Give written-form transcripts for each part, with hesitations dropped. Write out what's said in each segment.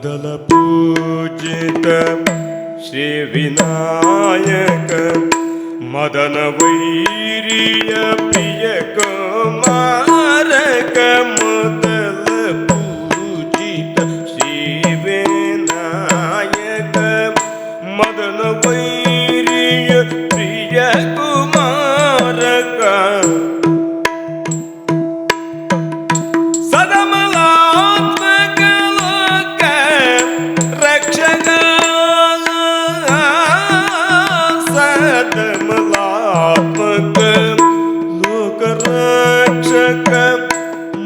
ಮೊದಲ ಪೂಜಿತ ಶ್ರೀ ವಿನಾಯಕ ಮದನ ವೈರಿಯ ಪ್ರಿಯ ಕುಮಾರಕ ಮೊದಲ ಪೂಜಿತ ಶ್ರೀ ವಿನಾಯಕ ಮದನ ವೈರಿಯ ಪ್ರಿಯ ಕುಮಾರಕ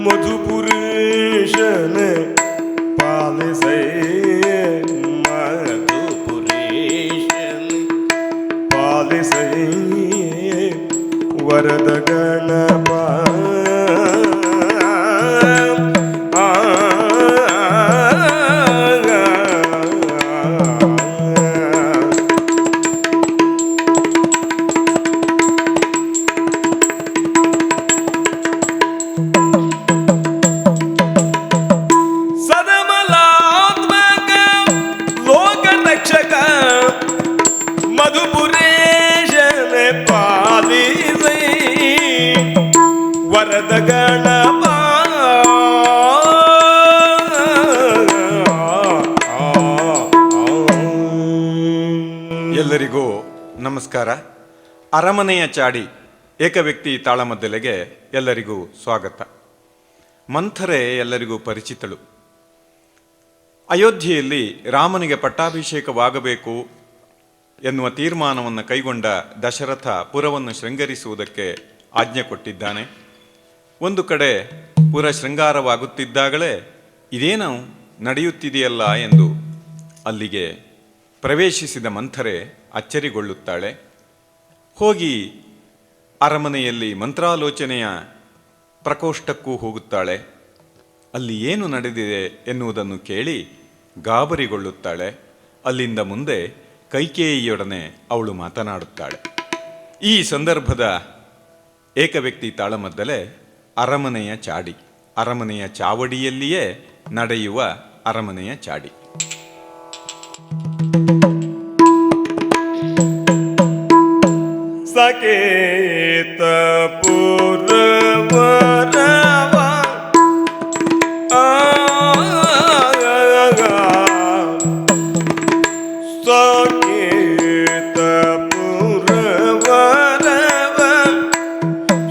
ಮಧುಪುರೇಶನ ಪಾಲಿಸೈ ಮಧುಪುರೇಶನ ಪಾಲಿಸೈ ವರದ ಗಣಪ ವರದ ಗಣಪ. ಎಲ್ಲರಿಗೂ ನಮಸ್ಕಾರ. ಅರಮನೆಯ ಚಾಡಿ ಏಕವ್ಯಕ್ತಿ ತಾಳಮದ್ದಲೆಗೆ ಎಲ್ಲರಿಗೂ ಸ್ವಾಗತ. ಮಂಥರೆ ಎಲ್ಲರಿಗೂ ಪರಿಚಿತಳು. ಅಯೋಧ್ಯೆಯಲ್ಲಿ ರಾಮನಿಗೆ ಪಟ್ಟಾಭಿಷೇಕವಾಗಬೇಕು ಎನ್ನುವ ತೀರ್ಮಾನವನ್ನು ಕೈಗೊಂಡ ದಶರಥ ಪುರವನ್ನು ಶೃಂಗರಿಸುವುದಕ್ಕೆ ಆಜ್ಞೆ ಕೊಟ್ಟಿದ್ದಾನೆ. ಒಂದು ಕಡೆ ಪುರ ಶೃಂಗಾರವಾಗುತ್ತಿದ್ದಾಗಲೇ ಇದೇನು ನಡೆಯುತ್ತಿದೆಯಲ್ಲ ಎಂದು ಅಲ್ಲಿಗೆ ಪ್ರವೇಶಿಸಿದ ಮಂಥರೆ ಅಚ್ಚರಿಗೊಳ್ಳುತ್ತಾಳೆ. ಹೋಗಿ ಅರಮನೆಯಲ್ಲಿ ಮಂತ್ರಾಲೋಚನೆಯ ಪ್ರಕೋಷ್ಠಕ್ಕೂ ಹೋಗುತ್ತಾಳೆ. ಅಲ್ಲಿ ಏನು ನಡೆದಿದೆ ಎನ್ನುವುದನ್ನು ಕೇಳಿ ಗಾಬರಿಗೊಳ್ಳುತ್ತಾಳೆ. ಅಲ್ಲಿಂದ ಮುಂದೆ ಕೈಕೇಯಿಯೊಡನೆ ಅವಳು ಮಾತನಾಡುತ್ತಾಳೆ. ಈ ಸಂದರ್ಭದ ಏಕವ್ಯಕ್ತಿ ತಾಳಮದ್ದಲೆ ಅರಮನೆಯ ಚಾಡಿ, ಅರಮನೆಯ ಚಾವಡಿಯಲ್ಲಿಯೇ ನಡೆಯುವ ಅರಮನೆಯ ಚಾಡಿ. ಸಕೇತ ಪುರವರವ ಸಕೇತ ಪುರವರವ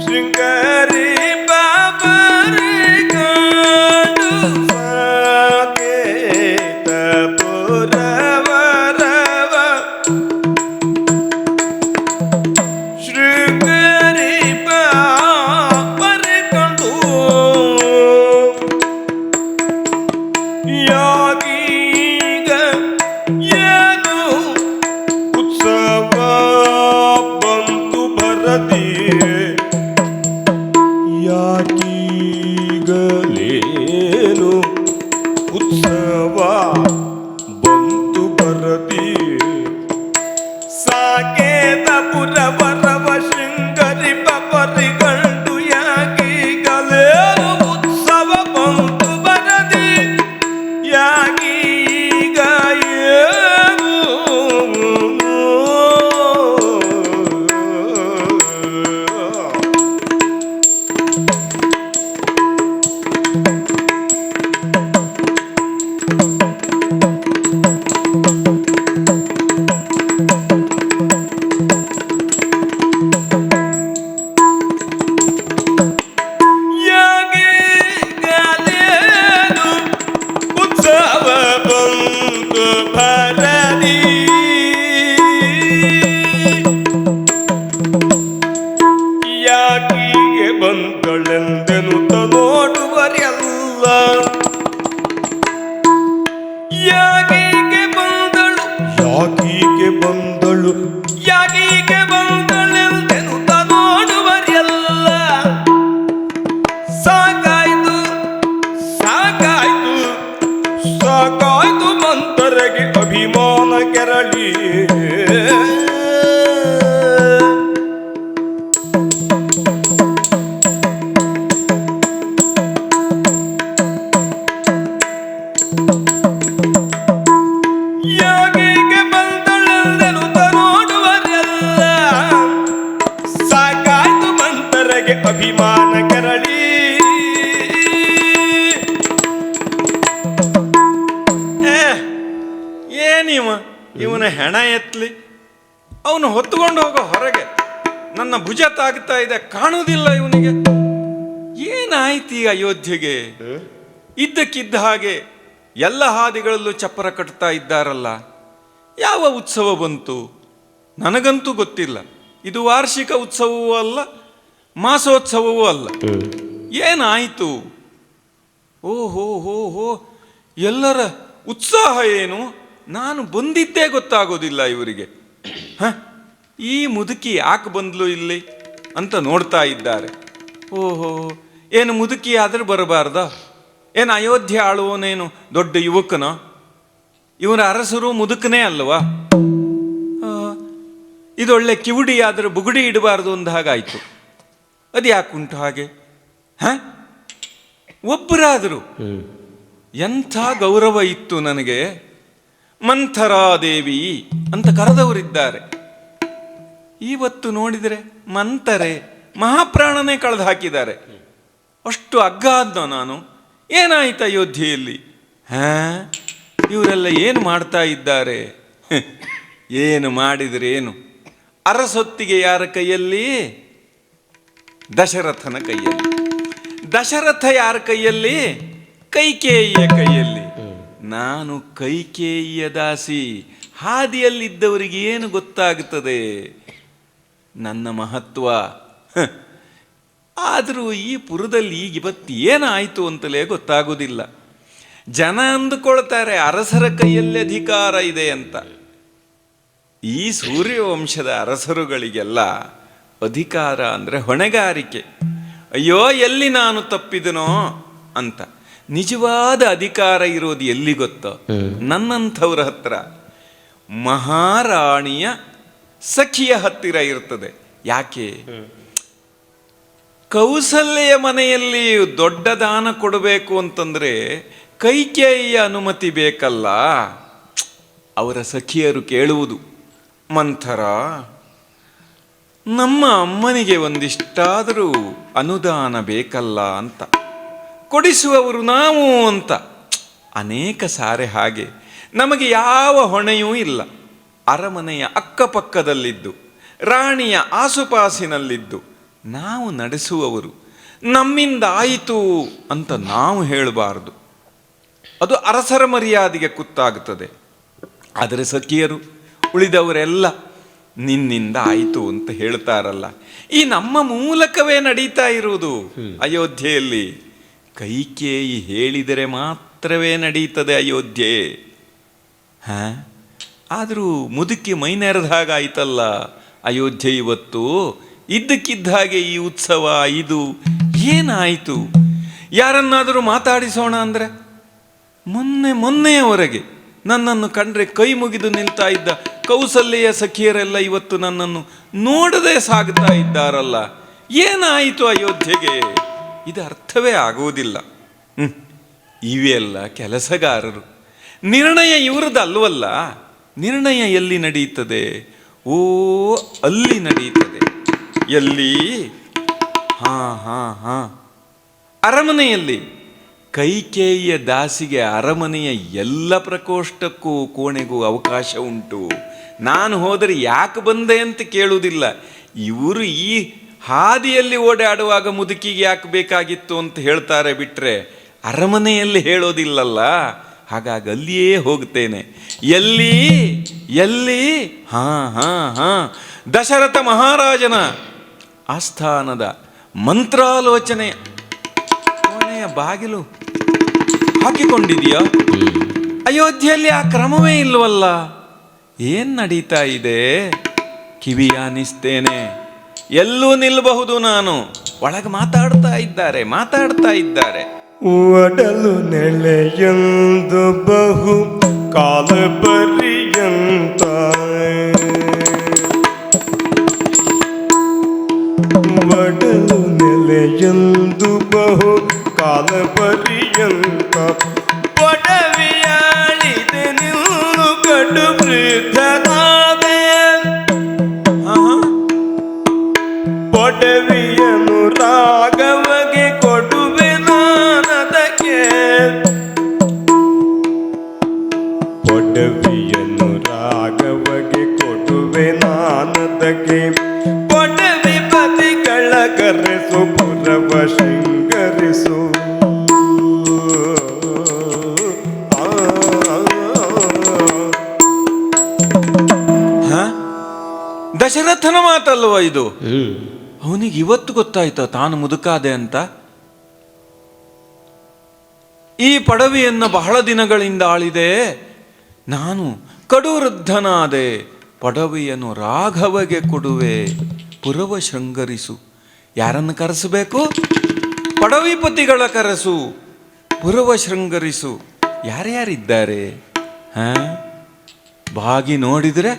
ಶೃಂಗರಿ ಬಾಬರಿ ಕಂಡು ಸಕೇತ ಪುರವರವ ಶೃಂಗರಿ ಬಾಬರಿ ಕಂಡು ಯಾಗೀಗ ಏನು ಉತ್ಸವ ಬಂತು ಬರದಿ ಯಾಕೀಗಲೇನು ಉತ್ಸವ ಬಂತು ಬರದಿ ಸಾಕೇತ ಪುರವರವ ಶೃಂಗರಿ ಬಬರಿ ಗಂಡು ಯಾಕೀಗಲೇನು ಉತ್ಸವ ಬಂತು ಬರದಿ ಯಾಕೀಗ ಏನು ಯಾಕೀಗಲೇನು ಉತ್ಸವ ಬಂತು ಬರದಿ ಯಾಕೀಗೆ ಬಂದಳೆಂದೆನು ನೋಡುವರೆಲ್ಲ ಯಾಕೀಗೆ ಬಂದಳು ಯಾಕೀಗೆ ಬಂದಳು ಯಾಕೀಗೆ ಬಂದಳೆಂದೆನು ನೋಡುವರೆಲ್ಲ ಸಾಕಾಯ್ತು ಸಾಕಾಯ್ತು ಸಾಕಾಯ್ತು ಮಂಥರೆಗೆ ಅಭಿಮಾನ ಕೆರಳಿ ಇವನ ಹೆಣ ಎತ್ತಲಿ, ಅವನು ಹೊತ್ತುಕೊಂಡು ಹೋಗೋ ಹೊರಗೆ ನನ್ನ ಭುಜ ತಾಗ್ತಾ ಇದೆ, ಕಾಣುವುದಿಲ್ಲ ಇವನಿಗೆ. ಏನಾಯ್ತು ಈ ಅಯೋಧ್ಯೆಗೆ? ಇದ್ದಕ್ಕಿದ್ದ ಹಾಗೆ ಎಲ್ಲ ಹಾದಿಗಳಲ್ಲೂ ಚಪ್ಪರ ಕಟ್ತಾ ಇದ್ದಾರಲ್ಲ. ಯಾವ ಉತ್ಸವ ಬಂತು ನನಗಂತೂ ಗೊತ್ತಿಲ್ಲ. ಇದು ವಾರ್ಷಿಕ ಉತ್ಸವವೂ ಅಲ್ಲ, ಮಾಸೋತ್ಸವವೂ ಅಲ್ಲ. ಏನಾಯಿತು? ಓಹೋ ಹೋ ಹೋ, ಎಲ್ಲರ ಉತ್ಸಾಹ ಏನು? ನಾನು ಬಂದಿದ್ದೇ ಗೊತ್ತಾಗೋದಿಲ್ಲ ಇವರಿಗೆ. ಈ ಮುದುಕಿ ಯಾಕೆ ಬಂದ್ಲು ಇಲ್ಲಿ ಅಂತ ನೋಡ್ತಾ ಇದ್ದಾರೆ. ಓಹೋ, ಏನು ಮುದುಕಿ ಆದ್ರೆ ಬರಬಾರ್ದ? ಏನು ಅಯೋಧ್ಯೆ ಆಳುವನೇನು ದೊಡ್ಡ ಯುವಕನ? ಇವರ ಅರಸರು ಮುದುಕನೇ ಅಲ್ವಾ? ಇದೊಳ್ಳೆ ಕಿವುಡಿ ಆದ್ರೆ ಬುಗುಡಿ ಇಡಬಾರ್ದು ಅಂದ ಹಾಗಾಯ್ತು. ಅದು ಯಾಕುಂಟು ಹಾಗೆ? ಒಬ್ಬರಾದರು ಎಂಥ ಗೌರವ ಇತ್ತು ನನಗೆ. ಮಂಥರಾದೇವಿ ಅಂತ ಕರೆದವರಿದ್ದಾರೆ. ಇವತ್ತು ನೋಡಿದರೆ ಮಂಥರೆ ಮಹಾಪ್ರಾಣನೇ ಕಳೆದು ಹಾಕಿದ್ದಾರೆ. ಅಷ್ಟು ಅಗ್ಗಾದ್ನೋ ನಾನು? ಏನಾಯ್ತು ಅಯೋಧ್ಯೆಯಲ್ಲಿ? ಇವರೆಲ್ಲ ಏನು ಮಾಡ್ತಾ ಇದ್ದಾರೆ? ಏನು ಮಾಡಿದ್ರೇನು? ಅರಸೊತ್ತಿಗೆ ಯಾರ ಕೈಯಲ್ಲಿ? ದಶರಥನ ಕೈಯಲ್ಲಿ. ದಶರಥ ಯಾರ ಕೈಯಲ್ಲಿ? ಕೈಕೇಯಿಯ ಕೈಯಲ್ಲಿ. ನಾನು ಕೈಕೇಯಿಯ ದಾಸಿ. ಹಾದಿಯಲ್ಲಿದ್ದವರಿಗೆ ಏನು ಗೊತ್ತಾಗುತ್ತದೆ ನನ್ನ ಮಹತ್ವ? ಆದರೂ ಈ ಪುರದಲ್ಲಿ ಈಗ ಇವತ್ತು ಏನಾಯಿತು ಅಂತಲೇ ಗೊತ್ತಾಗೋದಿಲ್ಲ. ಜನ ಅಂದುಕೊಳ್ತಾರೆ ಅರಸರ ಕೈಯಲ್ಲಿ ಅಧಿಕಾರ ಇದೆ ಅಂತ. ಈ ಸೂರ್ಯವಂಶದ ಅರಸರುಗಳಿಗೆಲ್ಲ ಅಧಿಕಾರ ಅಂದರೆ ಹೊಣೆಗಾರಿಕೆ. ಅಯ್ಯೋ, ಎಲ್ಲಿ ನಾನು ತಪ್ಪಿದನೋ ಅಂತ. ನಿಜವಾದ ಅಧಿಕಾರ ಇರೋದು ಎಲ್ಲಿ ಗೊತ್ತೋ? ನನ್ನಂಥವ್ರ ಹತ್ರ, ಮಹಾರಾಣಿಯ ಸಖಿಯ ಹತ್ತಿರ ಇರ್ತದೆ. ಯಾಕೆ? ಕೌಸಲ್ಯ ಮನೆಯಲ್ಲಿ ದೊಡ್ಡ ದಾನ ಕೊಡಬೇಕು ಅಂತಂದ್ರೆ ಕೈಕೇಯಿಯ ಅನುಮತಿ ಬೇಕಲ್ಲ. ಅವರ ಸಖಿಯರು ಕೇಳುವುದು, ಮಂಥರ, ನಮ್ಮ ಅಮ್ಮನಿಗೆ ಒಂದಿಷ್ಟಾದರೂ ಅನುದಾನ ಬೇಕಲ್ಲ ಅಂತ. ಕೊಡಿಸುವವರು ನಾವು ಅಂತ. ಅನೇಕ ಸಾರೆ ಹಾಗೆ ನಮಗೆ ಯಾವ ಹೊಣೆಯೂ ಇಲ್ಲ. ಅರಮನೆಯ ಅಕ್ಕಪಕ್ಕದಲ್ಲಿದ್ದು, ರಾಣಿಯ ಆಸುಪಾಸಿನಲ್ಲಿದ್ದು ನಾವು ನಡೆಸುವವರು. ನಮ್ಮಿಂದ ಆಯಿತು ಅಂತ ನಾವು ಹೇಳಬಾರದು. ಅದು ಅರಸರ ಮರ್ಯಾದೆಗೆ ಕುತ್ತಾಗುತ್ತದೆ. ಆದರೆ ಸಖಿಯರು, ಉಳಿದವರೆಲ್ಲ ನಿನ್ನಿಂದ ಆಯಿತು ಅಂತ ಹೇಳ್ತಾರಲ್ಲ. ಈ ನಮ್ಮ ಮೂಲಕವೇ ನಡೀತಾ ಇರುವುದು ಅಯೋಧ್ಯೆಯಲ್ಲಿ. ಕೈಕೇಯಿ ಹೇಳಿದರೆ ಮಾತ್ರವೇ ನಡೀತದೆ ಅಯೋಧ್ಯೆ. ಆದರೂ ಮುದುಕಿ ಮೈನೆರೆದ ಹಾಗಾಯ್ತಲ್ಲ ಅಯೋಧ್ಯೆ ಇವತ್ತು. ಇದ್ದಕ್ಕಿದ್ದ ಹಾಗೆ ಈ ಉತ್ಸವ ಇದು ಏನಾಯಿತು? ಯಾರನ್ನಾದರೂ ಮಾತಾಡಿಸೋಣ ಅಂದರೆ ಮೊನ್ನೆಯವರೆಗೆ ನನ್ನನ್ನು ಕಂಡ್ರೆ ಕೈ ಮುಗಿದು ನಿಲ್ತಾ ಇದ್ದ ಕೌಸಲ್ಯ ಸಖಿಯರೆಲ್ಲ ಇವತ್ತು ನನ್ನನ್ನು ನೋಡದೆ ಸಾಗ್ತಾ ಇದ್ದಾರಲ್ಲ. ಏನಾಯಿತು ಅಯೋಧ್ಯೆಗೆ? ಇದು ಅರ್ಥವೇ ಆಗುವುದಿಲ್ಲ. ಇವೆಲ್ಲ ಕೆಲಸಗಾರರು. ನಿರ್ಣಯ ಇವ್ರದ್ದಲ್ವಲ್ಲ. ನಿರ್ಣಯ ಎಲ್ಲಿ ನಡೀತದೆ? ಓ, ಅಲ್ಲಿ ನಡೀತದೆ. ಎಲ್ಲಿ? ಅರಮನೆಯಲ್ಲಿ. ಕೈಕೇಯಿಯ ದಾಸಿಗೆ ಅರಮನೆಯ ಎಲ್ಲ ಪ್ರಕೋಷ್ಠಕ್ಕೂ ಕೋಣೆಗೂ ಅವಕಾಶ ಉಂಟು. ನಾನು ಹೋದರೆ ಯಾಕೆ ಬಂದೆ ಅಂತ ಕೇಳುವುದಿಲ್ಲ. ಇವರು ಈ ಹಾದಿಯಲ್ಲಿ ಓಡಾಡುವಾಗ ಮುದುಕಿಗೆ ಯಾಕೆ ಬೇಕಾಗಿತ್ತು ಅಂತ ಹೇಳ್ತಾರೆ ಬಿಟ್ರೆ ಅರಮನೆಯಲ್ಲಿ ಹೇಳೋದಿಲ್ಲಲ್ಲ. ಹಾಗಾಗಿ ಅಲ್ಲಿಯೇ ಹೋಗ್ತೇನೆ. ಎಲ್ಲಿ ಎಲ್ಲಿ? ದಶರಥ ಮಹಾರಾಜನ ಆಸ್ಥಾನದ ಮಂತ್ರಾಲೋಚನೆ ಕೋಣೆಯ ಬಾಗಿಲು ಹಾಕಿಕೊಂಡಿದೆಯಾ? ಅಯೋಧ್ಯೆಯಲ್ಲಿ ಆ ಕ್ರಮವೇ ಇಲ್ವಲ್ಲ. ಏನ್ ನಡೀತಾ ಇದೆ? ಕಿವಿಯಾನಿಸ್ತೇನೆ. ಎಲ್ಲೂ ನಿಲ್ಲಬಹುದು ನಾನು. ಒಳಗೆ ಮಾತಾಡ್ತಾ ಇದ್ದಾರೆ. ಒಡಲು ನೆಲೆಯೊಂದು ಬಹು ಕಾಲ ಪರ್ಯಂತ ಒಡಲು ನೆಲೆಯೊಂದು ಬಹು ಕಾಲ ಪರ್ಯಂತ ಒಡವಿಯಾಳಿದೆ ನಿಲ್ಲು ಕಡು ವೃದ್ಧನಾದೆ ಒಡವಿಯನು ರಾಘವಗೆ ಕೊಡುವೆ ನಾನದಕ್ಕೆ ಒಡವಿಯನು ದಶರಥನ ಮಾತಲ್ವ ಇದು? ಅವನಿಗೆ ಇವತ್ತು ಗೊತ್ತಾಯ್ತ ತಾನು ಮುದುಕಾದೆ ಅಂತ? ಈ ಪಡವಿಯನ್ನು ಬಹಳ ದಿನಗಳಿಂದ ಆಳಿದೆ ನಾನು, ಕಡು ವೃದ್ಧನಾದೆ, ಪಡವಿಯನ್ನು ರಾಘವಗೆ ಕೊಡುವೆ, ಪುರವ ಶೃಂಗರಿಸು. ಯಾರನ್ನು ಕರೆಸಬೇಕು? ಪಡವಿಪತಿಗಳ ಕರೆಸು, ಪುರವ ಶೃಂಗರಿಸು. ಯಾರ್ಯಾರಿದ್ದಾರೆ? ಬಾಗಿ ನೋಡಿದರೆ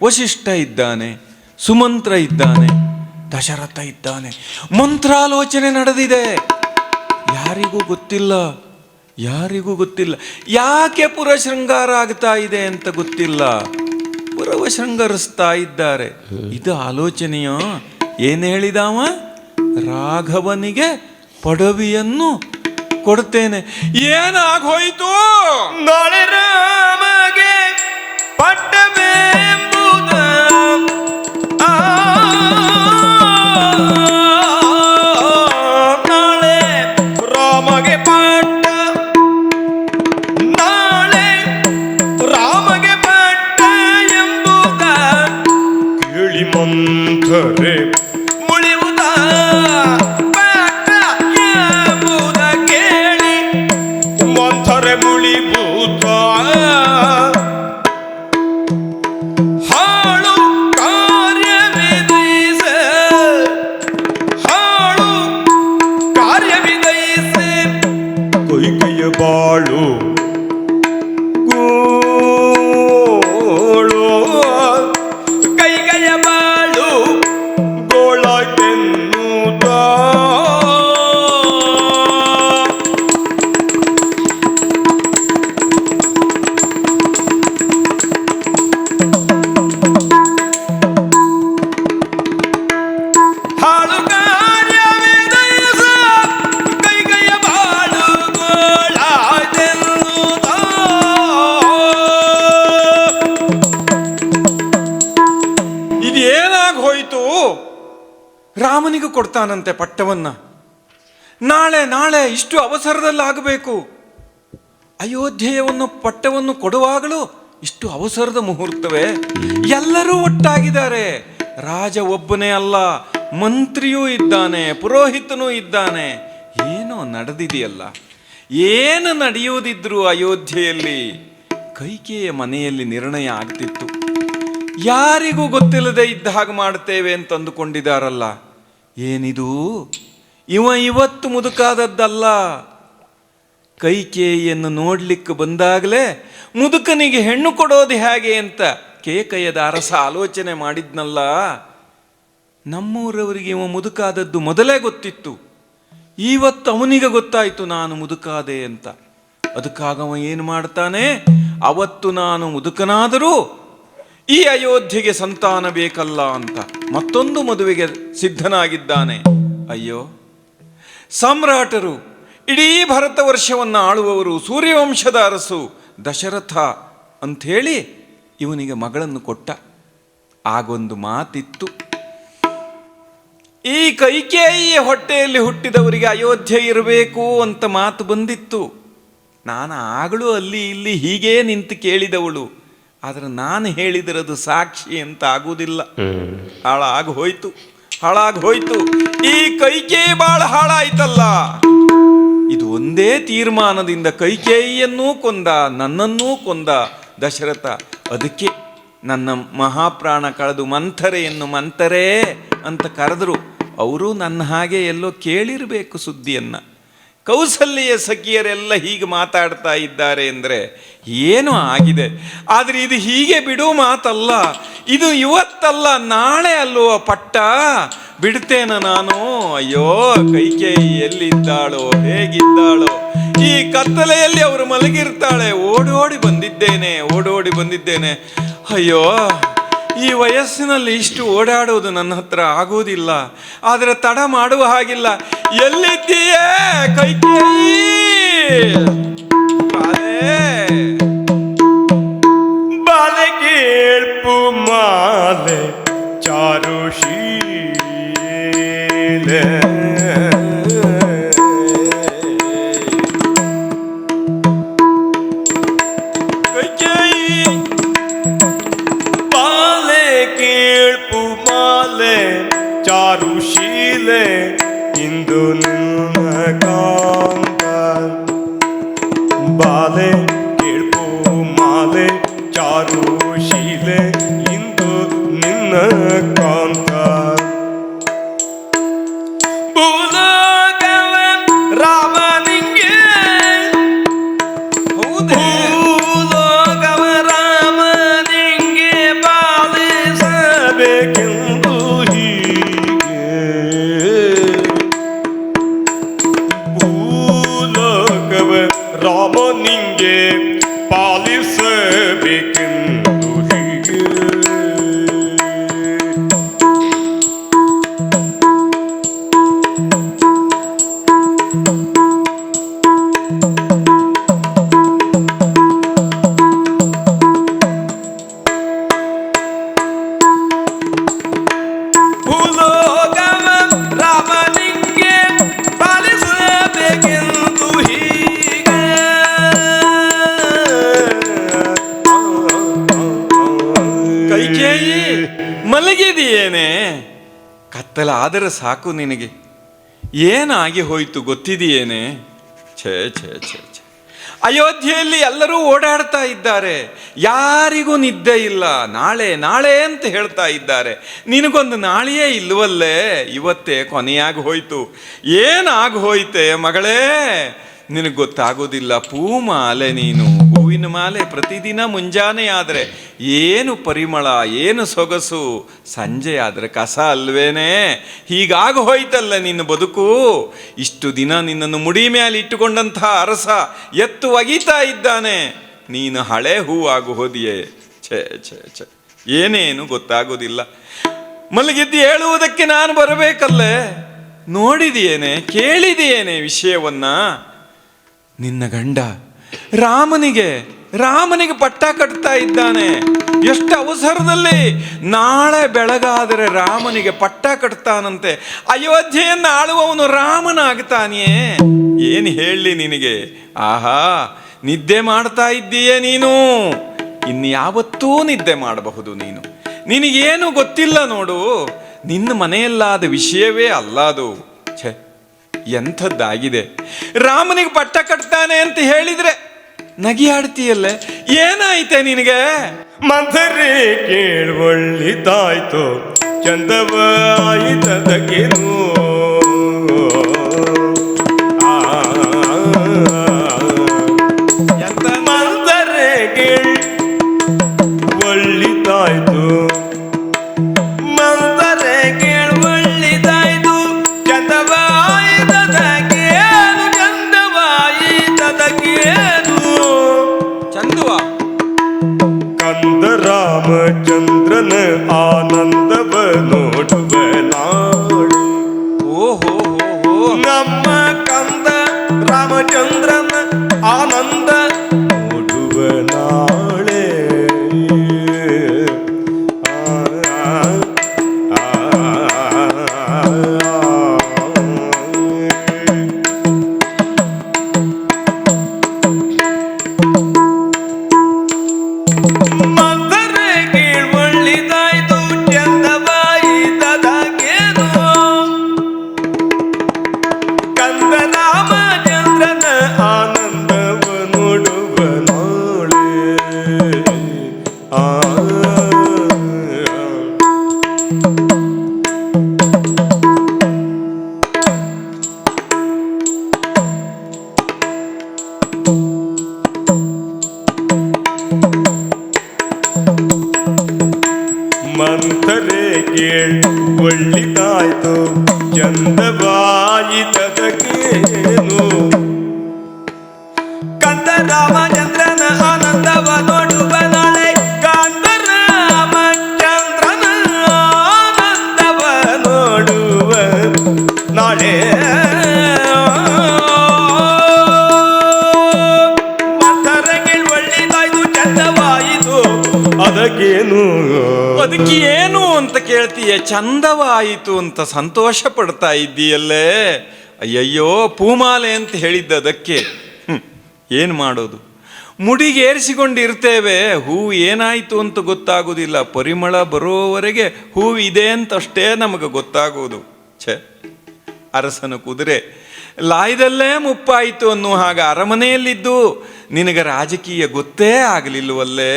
ವಶಿಷ್ಠ ಇದ್ದಾನೆ, ಸುಮಂತ್ರ ಇದ್ದಾನೆ, ದಶರಥ ಇದ್ದಾನೆ. ಮಂತ್ರಾಲೋಚನೆ ನಡೆದಿದೆ. ಯಾರಿಗೂ ಗೊತ್ತಿಲ್ಲ, ಯಾರಿಗೂ ಗೊತ್ತಿಲ್ಲ. ಯಾಕೆ ಪುರ ಶೃಂಗಾರ ಆಗ್ತಾ ಇದೆ ಅಂತ ಗೊತ್ತಿಲ್ಲ. ಪುರವ ಶೃಂಗರಿಸ್ತಾ ಇದ್ದಾರೆ. ಇದು ಆಲೋಚನೆಯೋ? ಏನು ಹೇಳಿದಾವ? ರಾಘವನಿಗೆ ಪಡವಿಯನ್ನು ಕೊಡ್ತೇನೆ. ಏನಾಗೋಯ್ತು? ನಾಳೆ ರಾಮಗೆ ಪಟ್ಟವೆಂಬುದ ನಾಳೆ ರಾಮಗೆ ಪಟ್ಟ, ನಾಳೆ ರಾಮಗೆ ಪಟ್ಟ ಎಂಬುದ ಕೇಳಿ ಮಂಥರೆ ಮುಳಿಯುವುದ, ಪಟ್ಟ ಎಂಬುದ ಕೇಳಿ ಮಂಥರೆ ಮುಳಿಬೂತ. ಹಾಳು ಕಾರ್ಯವಿದೈಸ, ಹಾಳು ಕಾರ್ಯವಿದೈಸ, ಕೈಕೆಯ ಬಾಳು ಗೋಳು, ಕೈಗೆಯ ಬಾಳು ಗೋಳಾಯ್ತೆನ್ನುತ್ತ. ಹಾಳು ಕಾರ್ಯವಿದೈಸ, ಕೈಗೆಯ ಬಾಳು ಗೋಳಾಯ್ತೆನ್ನುತ್ತ. ಇದೇನಾಗ ಹೋಯ್ತು? ರಾಮನಿಗೂ ಕೊಡ್ತಾನಂತೆ ಪಟ್ಟವನ್ನ. ನಾಳೆ ನಾಳೆ ಇಷ್ಟು ಅವಸರದಲ್ಲಿ ಆಗಬೇಕು. ಅಯೋಧ್ಯೆಯನ್ನು ಪಟ್ಟವನ್ನು ಕೊಡುವಾಗಲೂ ಇಷ್ಟು ಅವಸರದ ಮುಹೂರ್ತವೇ? ಎಲ್ಲರೂ ಒಟ್ಟಾಗಿದ್ದಾರೆ. ರಾಜ ಒಬ್ಬನೇ ಅಲ್ಲ, ಮಂತ್ರಿಯೂ ಇದ್ದಾನೆ, ಪುರೋಹಿತನೂ ಇದ್ದಾನೆ. ಏನೋ ನಡೆದಿದೆಯಲ್ಲ. ಏನು ನಡೆಯುವುದಿದ್ರು ಅಯೋಧ್ಯೆಯಲ್ಲಿ ಕೈಕೇಯ ಮನೆಯಲ್ಲಿ ನಿರ್ಣಯ ಆಗ್ತಿತ್ತು. ಯಾರಿಗೂ ಗೊತ್ತಿಲ್ಲದೆ ಇದ್ದ ಹಾಗೆ ಮಾಡ್ತೇವೆ ಅಂತ ಅಂದುಕೊಂಡಿದ್ದಾರಲ್ಲ. ಏನಿದು? ಇವತ್ತು ಮುದುಕಾದದ್ದಲ್ಲ. ಕೈಕೇಯಿಯನ್ನು ನೋಡ್ಲಿಕ್ಕೆ ಬಂದಾಗಲೇ ಮುದುಕನಿಗೆ ಹೆಣ್ಣು ಕೊಡೋದು ಹೇಗೆ ಅಂತ ಕೇಕಯ್ಯದ ಅರಸ ಆಲೋಚನೆ ಮಾಡಿದ್ನಲ್ಲ. ನಮ್ಮೂರವರಿಗೆ ಇವ ಮುದುಕಾದದ್ದು ಮೊದಲೇ ಗೊತ್ತಿತ್ತು. ಇವತ್ತು ಅವನಿಗೆ ಗೊತ್ತಾಯಿತು ನಾನು ಮುದುಕಾದೆ ಅಂತ. ಅದಕ್ಕಾಗವ ಏನು ಮಾಡ್ತಾನೆ? ಅವತ್ತು ನಾನು ಮುದುಕನಾದರೂ ಈ ಅಯೋಧ್ಯೆಗೆ ಸಂತಾನ ಬೇಕಲ್ಲ ಅಂತ ಮತ್ತೊಂದು ಮದುವೆಗೆ ಸಿದ್ಧನಾಗಿದ್ದಾನೆ. ಅಯ್ಯೋ, ಸಾಮ್ರಾಟರು, ಇಡೀ ಭರತ ವರ್ಷವನ್ನು ಆಳುವವರು, ಸೂರ್ಯವಂಶದ ಅರಸು ದಶರಥ ಅಂಥೇಳಿ ಇವನಿಗೆ ಮಗಳನ್ನು ಕೊಟ್ಟ. ಆಗೊಂದು ಮಾತಿತ್ತು, ಈ ಕೈಕೇಯಿಯ ಹೊಟ್ಟೆಯಲ್ಲಿ ಹುಟ್ಟಿದವರಿಗೆ ಅಯೋಧ್ಯೆ ಇರಬೇಕು ಅಂತ ಮಾತು ಬಂದಿತ್ತು. ನಾನು ಆಗಲೂ ಅಲ್ಲಿ ಇಲ್ಲಿ ಹೀಗೇ ನಿಂತು ಕೇಳಿದವಳು. ಆದರೆ ನಾನು ಹೇಳಿದಿರದು ಸಾಕ್ಷಿ ಅಂತ ಆಗುವುದಿಲ್ಲ. ಹಾಳಾಗಿ ಹೋಯ್ತು, ಹಾಳಾಗಿ ಹೋಯ್ತು. ಈ ಕೈಕೇಯಿ ಬಾಳ ಹಾಳಾಯ್ತಲ್ಲ. ಇದು ಒಂದೇ ತೀರ್ಮಾನದಿಂದ ಕೈಕೇಯಿಯನ್ನೂ ಕೊಂದ, ನನ್ನನ್ನೂ ಕೊಂದ ದಶರಥ. ಅದಕ್ಕೆ ನನ್ನ ಮಹಾಪ್ರಾಣ ಕಳೆದು ಮಂಥರೆಯನ್ನು ಮಂಥರೇ ಅಂತ ಕರೆದರು. ಅವರು ನನ್ನ ಹಾಗೆ ಎಲ್ಲೋ ಕೇಳಿರಬೇಕು ಸುದ್ದಿಯನ್ನು. ಕೌಸಲ್ಯ ಸಖಿಯರೆಲ್ಲ ಹೀಗೆ ಮಾತಾಡ್ತಾ ಇದ್ದಾರೆ ಅಂದರೆ ಏನೋ ಆಗಿದೆ. ಆದರೆ ಇದು ಹೀಗೆ ಬಿಡುವ ಮಾತಲ್ಲ. ಇದು ಇವತ್ತಲ್ಲ, ನಾಳೆ ಅಲ್ಲೋ ಪಟ್ಟ. ಬಿಡ್ತೇನ ನಾನು? ಅಯ್ಯೋ, ಕೈಕೇಯಿ ಎಲ್ಲಿದ್ದಾಳೋ, ಹೇಗಿದ್ದಾಳೋ? ಈ ಕತ್ತಲೆಯಲ್ಲಿ ಅವರು ಮಲಗಿರ್ತಾಳೆ. ಓಡೋಡಿ ಬಂದಿದ್ದೇನೆ. ಅಯ್ಯೋ, ಈ ವಯಸ್ಸಿನಲ್ಲಿ ಇಷ್ಟು ಓಡಾಡೋದು ನನ್ನ ಹತ್ರ ಆಗೋದಿಲ್ಲ. ಆದರೆ ತಡ ಮಾಡುವ ಹಾಗಿಲ್ಲ. ಎಲ್ಲಿದ್ದೀಯೇ ಕೈಕೇಯಿ? ಬಾಲೆ ಕೇಳ್ಪು ಮಾಲೆ ಚಾರುಶೀಲೆ, ಕೈಕೇಯಿ ಬಾಲೆ ಕೇಳ್ಪು ಮಾಲೆ ಬಾಲೆ ಕೇಳ್ಪು ಮಾಲೆ ಚಾರುಶೀಲೆ ಇಂದು ನಿನ್ನ ಕಾಂತ ಭೂಲೋಕವ ರಾಮನಿಂಗೆ ಹೌದೇ ಭೂಲೋಕವ ರಾಮನಿಂಗೆ ಪಾಲಿಸಬೇಕೆಂದು ಹೀಗೆ ಭೂಲೋಕವ ರಾಮನಿಂಗೆ ಪಾಲಿಸಬೇಕೆಂದು ಹೀಗೆ ಭೂಲೋಕವ ರಾಮನಿಂಗೆ ಪಾಲಿಸಬೇಕೆಂದು ಹೀಗೆ ಕೈಕೇಯಿ ಮಲಗಿದೆಯೇನೆ? ಕತ್ತಲಾದರೆ ಸಾಕು ನಿನಗೆ. ಏನಾಗಿ ಹೋಯ್ತು ಗೊತ್ತಿದೆಯೇನೆ? ಛೇ ಛೇ ಛೇ ಛೇ, ಅಯೋಧ್ಯೆಯಲ್ಲಿ ಎಲ್ಲರೂ ಓಡಾಡ್ತಾ ಇದ್ದಾರೆ, ಯಾರಿಗೂ ನಿದ್ದೆ ಇಲ್ಲ. ನಾಳೆ ನಾಳೆ ಅಂತ ಹೇಳ್ತಾ ಇದ್ದಾರೆ. ನಿನಗೊಂದು ನಾಳೆಯೇ ಇಲ್ವಲ್ಲೇ? ಇವತ್ತೇ ಕೊನೆಯಾಗಿ ಹೋಯ್ತು. ಏನಾಗಿ ಹೋಯ್ತೆ ಮಗಳೇ? ನಿನಗೆ ಗೊತ್ತಾಗೋದಿಲ್ಲ. ಮಾಲೆ ನೀನು, ಹೂವಿನ ಮಾಲೆ ಪ್ರತಿದಿನ ಮುಂಜಾನೆ ಆದರೆ ಏನು ಪರಿಮಳ, ಏನು ಸೊಗಸು, ಸಂಜೆ ಆದರೆ ಕಸ ಅಲ್ವೇನೆ? ಹೀಗಾಗಿ ಹೋಯ್ತಲ್ಲ ನಿನ್ನ ಬದುಕು. ಇಷ್ಟು ದಿನ ನಿನ್ನನ್ನು ಮುಡಿ ಮೇಲೆ ಇಟ್ಟುಕೊಂಡಂತಹ ಅರಸ ಎತ್ತು ಒಗೀತಾ ಇದ್ದಾನೆ, ನೀನು ಹಳೆ ಹೂವಾಗು ಹೋದಿಯೇ. ಛೇ ಛೇ ಛೇ, ಏನೇನು ಗೊತ್ತಾಗೋದಿಲ್ಲ. ಮಲಗಿದ್ದು ಹೇಳುವುದಕ್ಕೆ ನಾನು ಬರಬೇಕಲ್ಲೇ? ನೋಡಿದೆಯೇನೆ, ಕೇಳಿದೆಯೇನೆ ವಿಷಯವನ್ನ? ನಿನ್ನ ಗಂಡ ರಾಮನಿಗೆ ಪಟ್ಟ ಕಟ್ತಾ ಇದ್ದಾನೆ. ಎಷ್ಟು ಅವಸರದಲ್ಲಿ! ನಾಳೆ ಬೆಳಗಾದರೆ ರಾಮನಿಗೆ ಪಟ್ಟ ಕಟ್ತಾನಂತೆ. ಅಯೋಧ್ಯೆಯನ್ನು ಆಳುವವನು ರಾಮನಾಗ್ತಾನೆಯೇ? ಏನು ಹೇಳಲಿ ನಿನಗೆ? ಆಹಾ, ನಿದ್ದೆ ಮಾಡ್ತಾ ಇದ್ದೀಯೇ ನೀನು. ಇನ್ಯಾವತ್ತೂ ನಿದ್ದೆ ಮಾಡಬಹುದು ನೀನು. ನಿನಗೇನು ಗೊತ್ತಿಲ್ಲ ನೋಡು. ನಿನ್ನ ಮನೆಯಲ್ಲಾದ ವಿಷಯವೇ ಅಲ್ಲ ಅದು. ಛೇ, ಎಂಥದ್ದಾಗಿದೆ! ರಾಮನಿಗೆ ಪಟ್ಟ ಕಟ್ತಾನೆ ಅಂತ ಹೇಳಿದ್ರೆ ನಗಿಯಾಡ್ತೀಯಲ್ಲೇ? ಏನಾಯ್ತೆ ನಿನಗೆ? ಮಂಥರೆ ಕೇಳುವಳ್ಳಿದಾಯ್ತು, ಚಂದವಾಯಿತದಗೇನು ಎಂತ ಮಂಥರೆ ಕೇಳುವಳ್ಳಿದಾಯ್ತು, ಮಂಥರೆ ಕೇಳುವಳ್ಳಿದಾಯ್ತು, ಚಂದವಾಯಿತದಗೇನು, ಚಂದವಾಯಿತದಗೇನು ಚಂದುವ ಕಂದ ರಾಮಚಂದ್ರನ ಆನಂದವ ನೋಡುವ ನಾಳೆ. ಓಹೋ ಹೋ ಹೋ, ನಮ್ಮ ಕಂದ ರಾಮಚಂದ್ರನ ಆನಂದ ನೋಡುವ ನಾಳೆ. ಮಂಥರೆ ಕೇಳುವಳ್ಳಿದಾಯ್ತು, ಚಂದವಾಯಿತದಗೇನು ಕಂದ ರಾಮಚಂದ್ರನ ಆನಂದವ ನೋಡುವ ನಾಳೆ. ಮಂಥರೆ ಕೇಳುವಳ್ಳಿದಾಯ್ತು, ಚಂದವಾಯಿತದಗೇನು ಕಂದ ರಾಮಚಂದ್ರನ ಆನಂದವ ನೋಡುವ ನಾಳೆ. ಕಂದ ರಾಮಚಂದ್ರನ ಆನಂದವ ನೋಡುವ ನಾಳೆ. ಮಂಥರೆ ಕೇಳುವಳ್ಳಿದಾಯ್ತು, ಚಂದವಾಯಿತು ಅದಕ್ಕೇನು? ಅದಕ್ಕೆ ಏನು ಅಂತ ಕೇಳ್ತೀಯ? ಚಂದವಾಯಿತು ಅಂತ ಸಂತೋಷ ಪಡ್ತಾ ಇದ್ದೀಯಲ್ಲೇ? ಅಯ್ಯಯ್ಯೋ, ಪೂಮಾಲೆ ಅಂತ ಹೇಳಿದ್ದದಕ್ಕೆ. ಏನು ಮಾಡೋದು? ಮುಡಿಗೇರಿಸಿಕೊಂಡಿರ್ತೇವೆ, ಹೂವು ಏನಾಯಿತು ಅಂತ ಗೊತ್ತಾಗೋದಿಲ್ಲ. ಪರಿಮಳ ಬರೋವರೆಗೆ ಹೂವು ಇದೆ ಅಂತಷ್ಟೇ ನಮಗೆ ಗೊತ್ತಾಗೋದು. ಛೇ, ಅರಸನ ಕುದುರೆ ಲಾಯದಲ್ಲೇ ಮುಪ್ಪಾಯಿತು ಅನ್ನೋ ಹಾಗೆ ಅರಮನೆಯಲ್ಲಿದ್ದು ನಿನಗೆ ರಾಜಕೀಯ ಗೊತ್ತೇ ಆಗಲಿಲ್ವಲ್ಲೇ.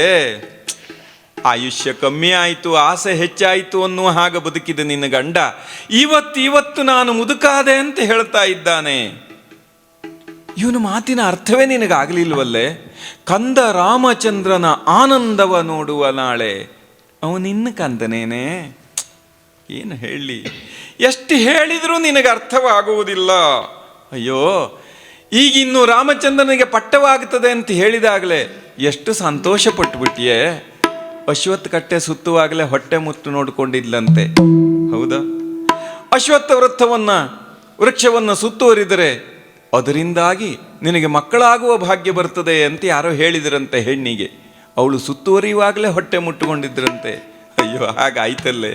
ಆಯುಷ್ಯ ಕಮ್ಮಿ ಆಯಿತು, ಆಸೆ ಹೆಚ್ಚಾಯಿತು ಅನ್ನುವ ಹಾಗೆ ಬದುಕಿದ ನಿನ್ನ ಗಂಡ ಇವತ್ತು ನಾನು ಮುದುಕಾದೆ ಅಂತ ಹೇಳ್ತಾ ಇದ್ದಾನೆ. ಇವನು ಮಾತಿನ ಅರ್ಥವೇ ನಿನಗಾಗಲಿಲ್ವಲ್ಲೇ. ಕಂದ ರಾಮಚಂದ್ರನ ಆನಂದವ ನೋಡುವ ನಾಳೆ ಅವನಿನ್ನ ಕಂದನೇನೆ. ಏನು ಹೇಳಿ, ಎಷ್ಟು ಹೇಳಿದರೂ ನಿನಗೆ ಅರ್ಥವಾಗುವುದಿಲ್ಲ. ಅಯ್ಯೋ, ಈಗಿನ್ನು ರಾಮಚಂದ್ರನಿಗೆ ಪಟ್ಟವಾಗುತ್ತದೆ ಅಂತ ಹೇಳಿದಾಗಲೇ ಎಷ್ಟು ಸಂತೋಷ ಪಟ್ಟುಬಿಟ್ಟಿಯೇ. ಅಶ್ವತ್ಥ ಕಟ್ಟೆ ಸುತ್ತುವಾಗಲೇ ಹೊಟ್ಟೆ ಮುತ್ತು ನೋಡಿಕೊಂಡಿದ್ಲಂತೆ, ಹೌದಾ? ಅಶ್ವತ್ಥ ವೃಕ್ಷವನ್ನು ಸುತ್ತುವರಿದರೆ ಅದರಿಂದಾಗಿ ನಿನಗೆ ಮಕ್ಕಳಾಗುವ ಭಾಗ್ಯ ಬರ್ತದೆ ಅಂತ ಯಾರೋ ಹೇಳಿದ್ರಂತೆ ಹೆಣ್ಣಿಗೆ. ಅವಳು ಸುತ್ತುವರಿಯುವಾಗಲೇ ಹೊಟ್ಟೆ ಮುಟ್ಟುಕೊಂಡಿದ್ರಂತೆ. ಅಯ್ಯೋ, ಹಾಗಾಯ್ತಲ್ಲೇ.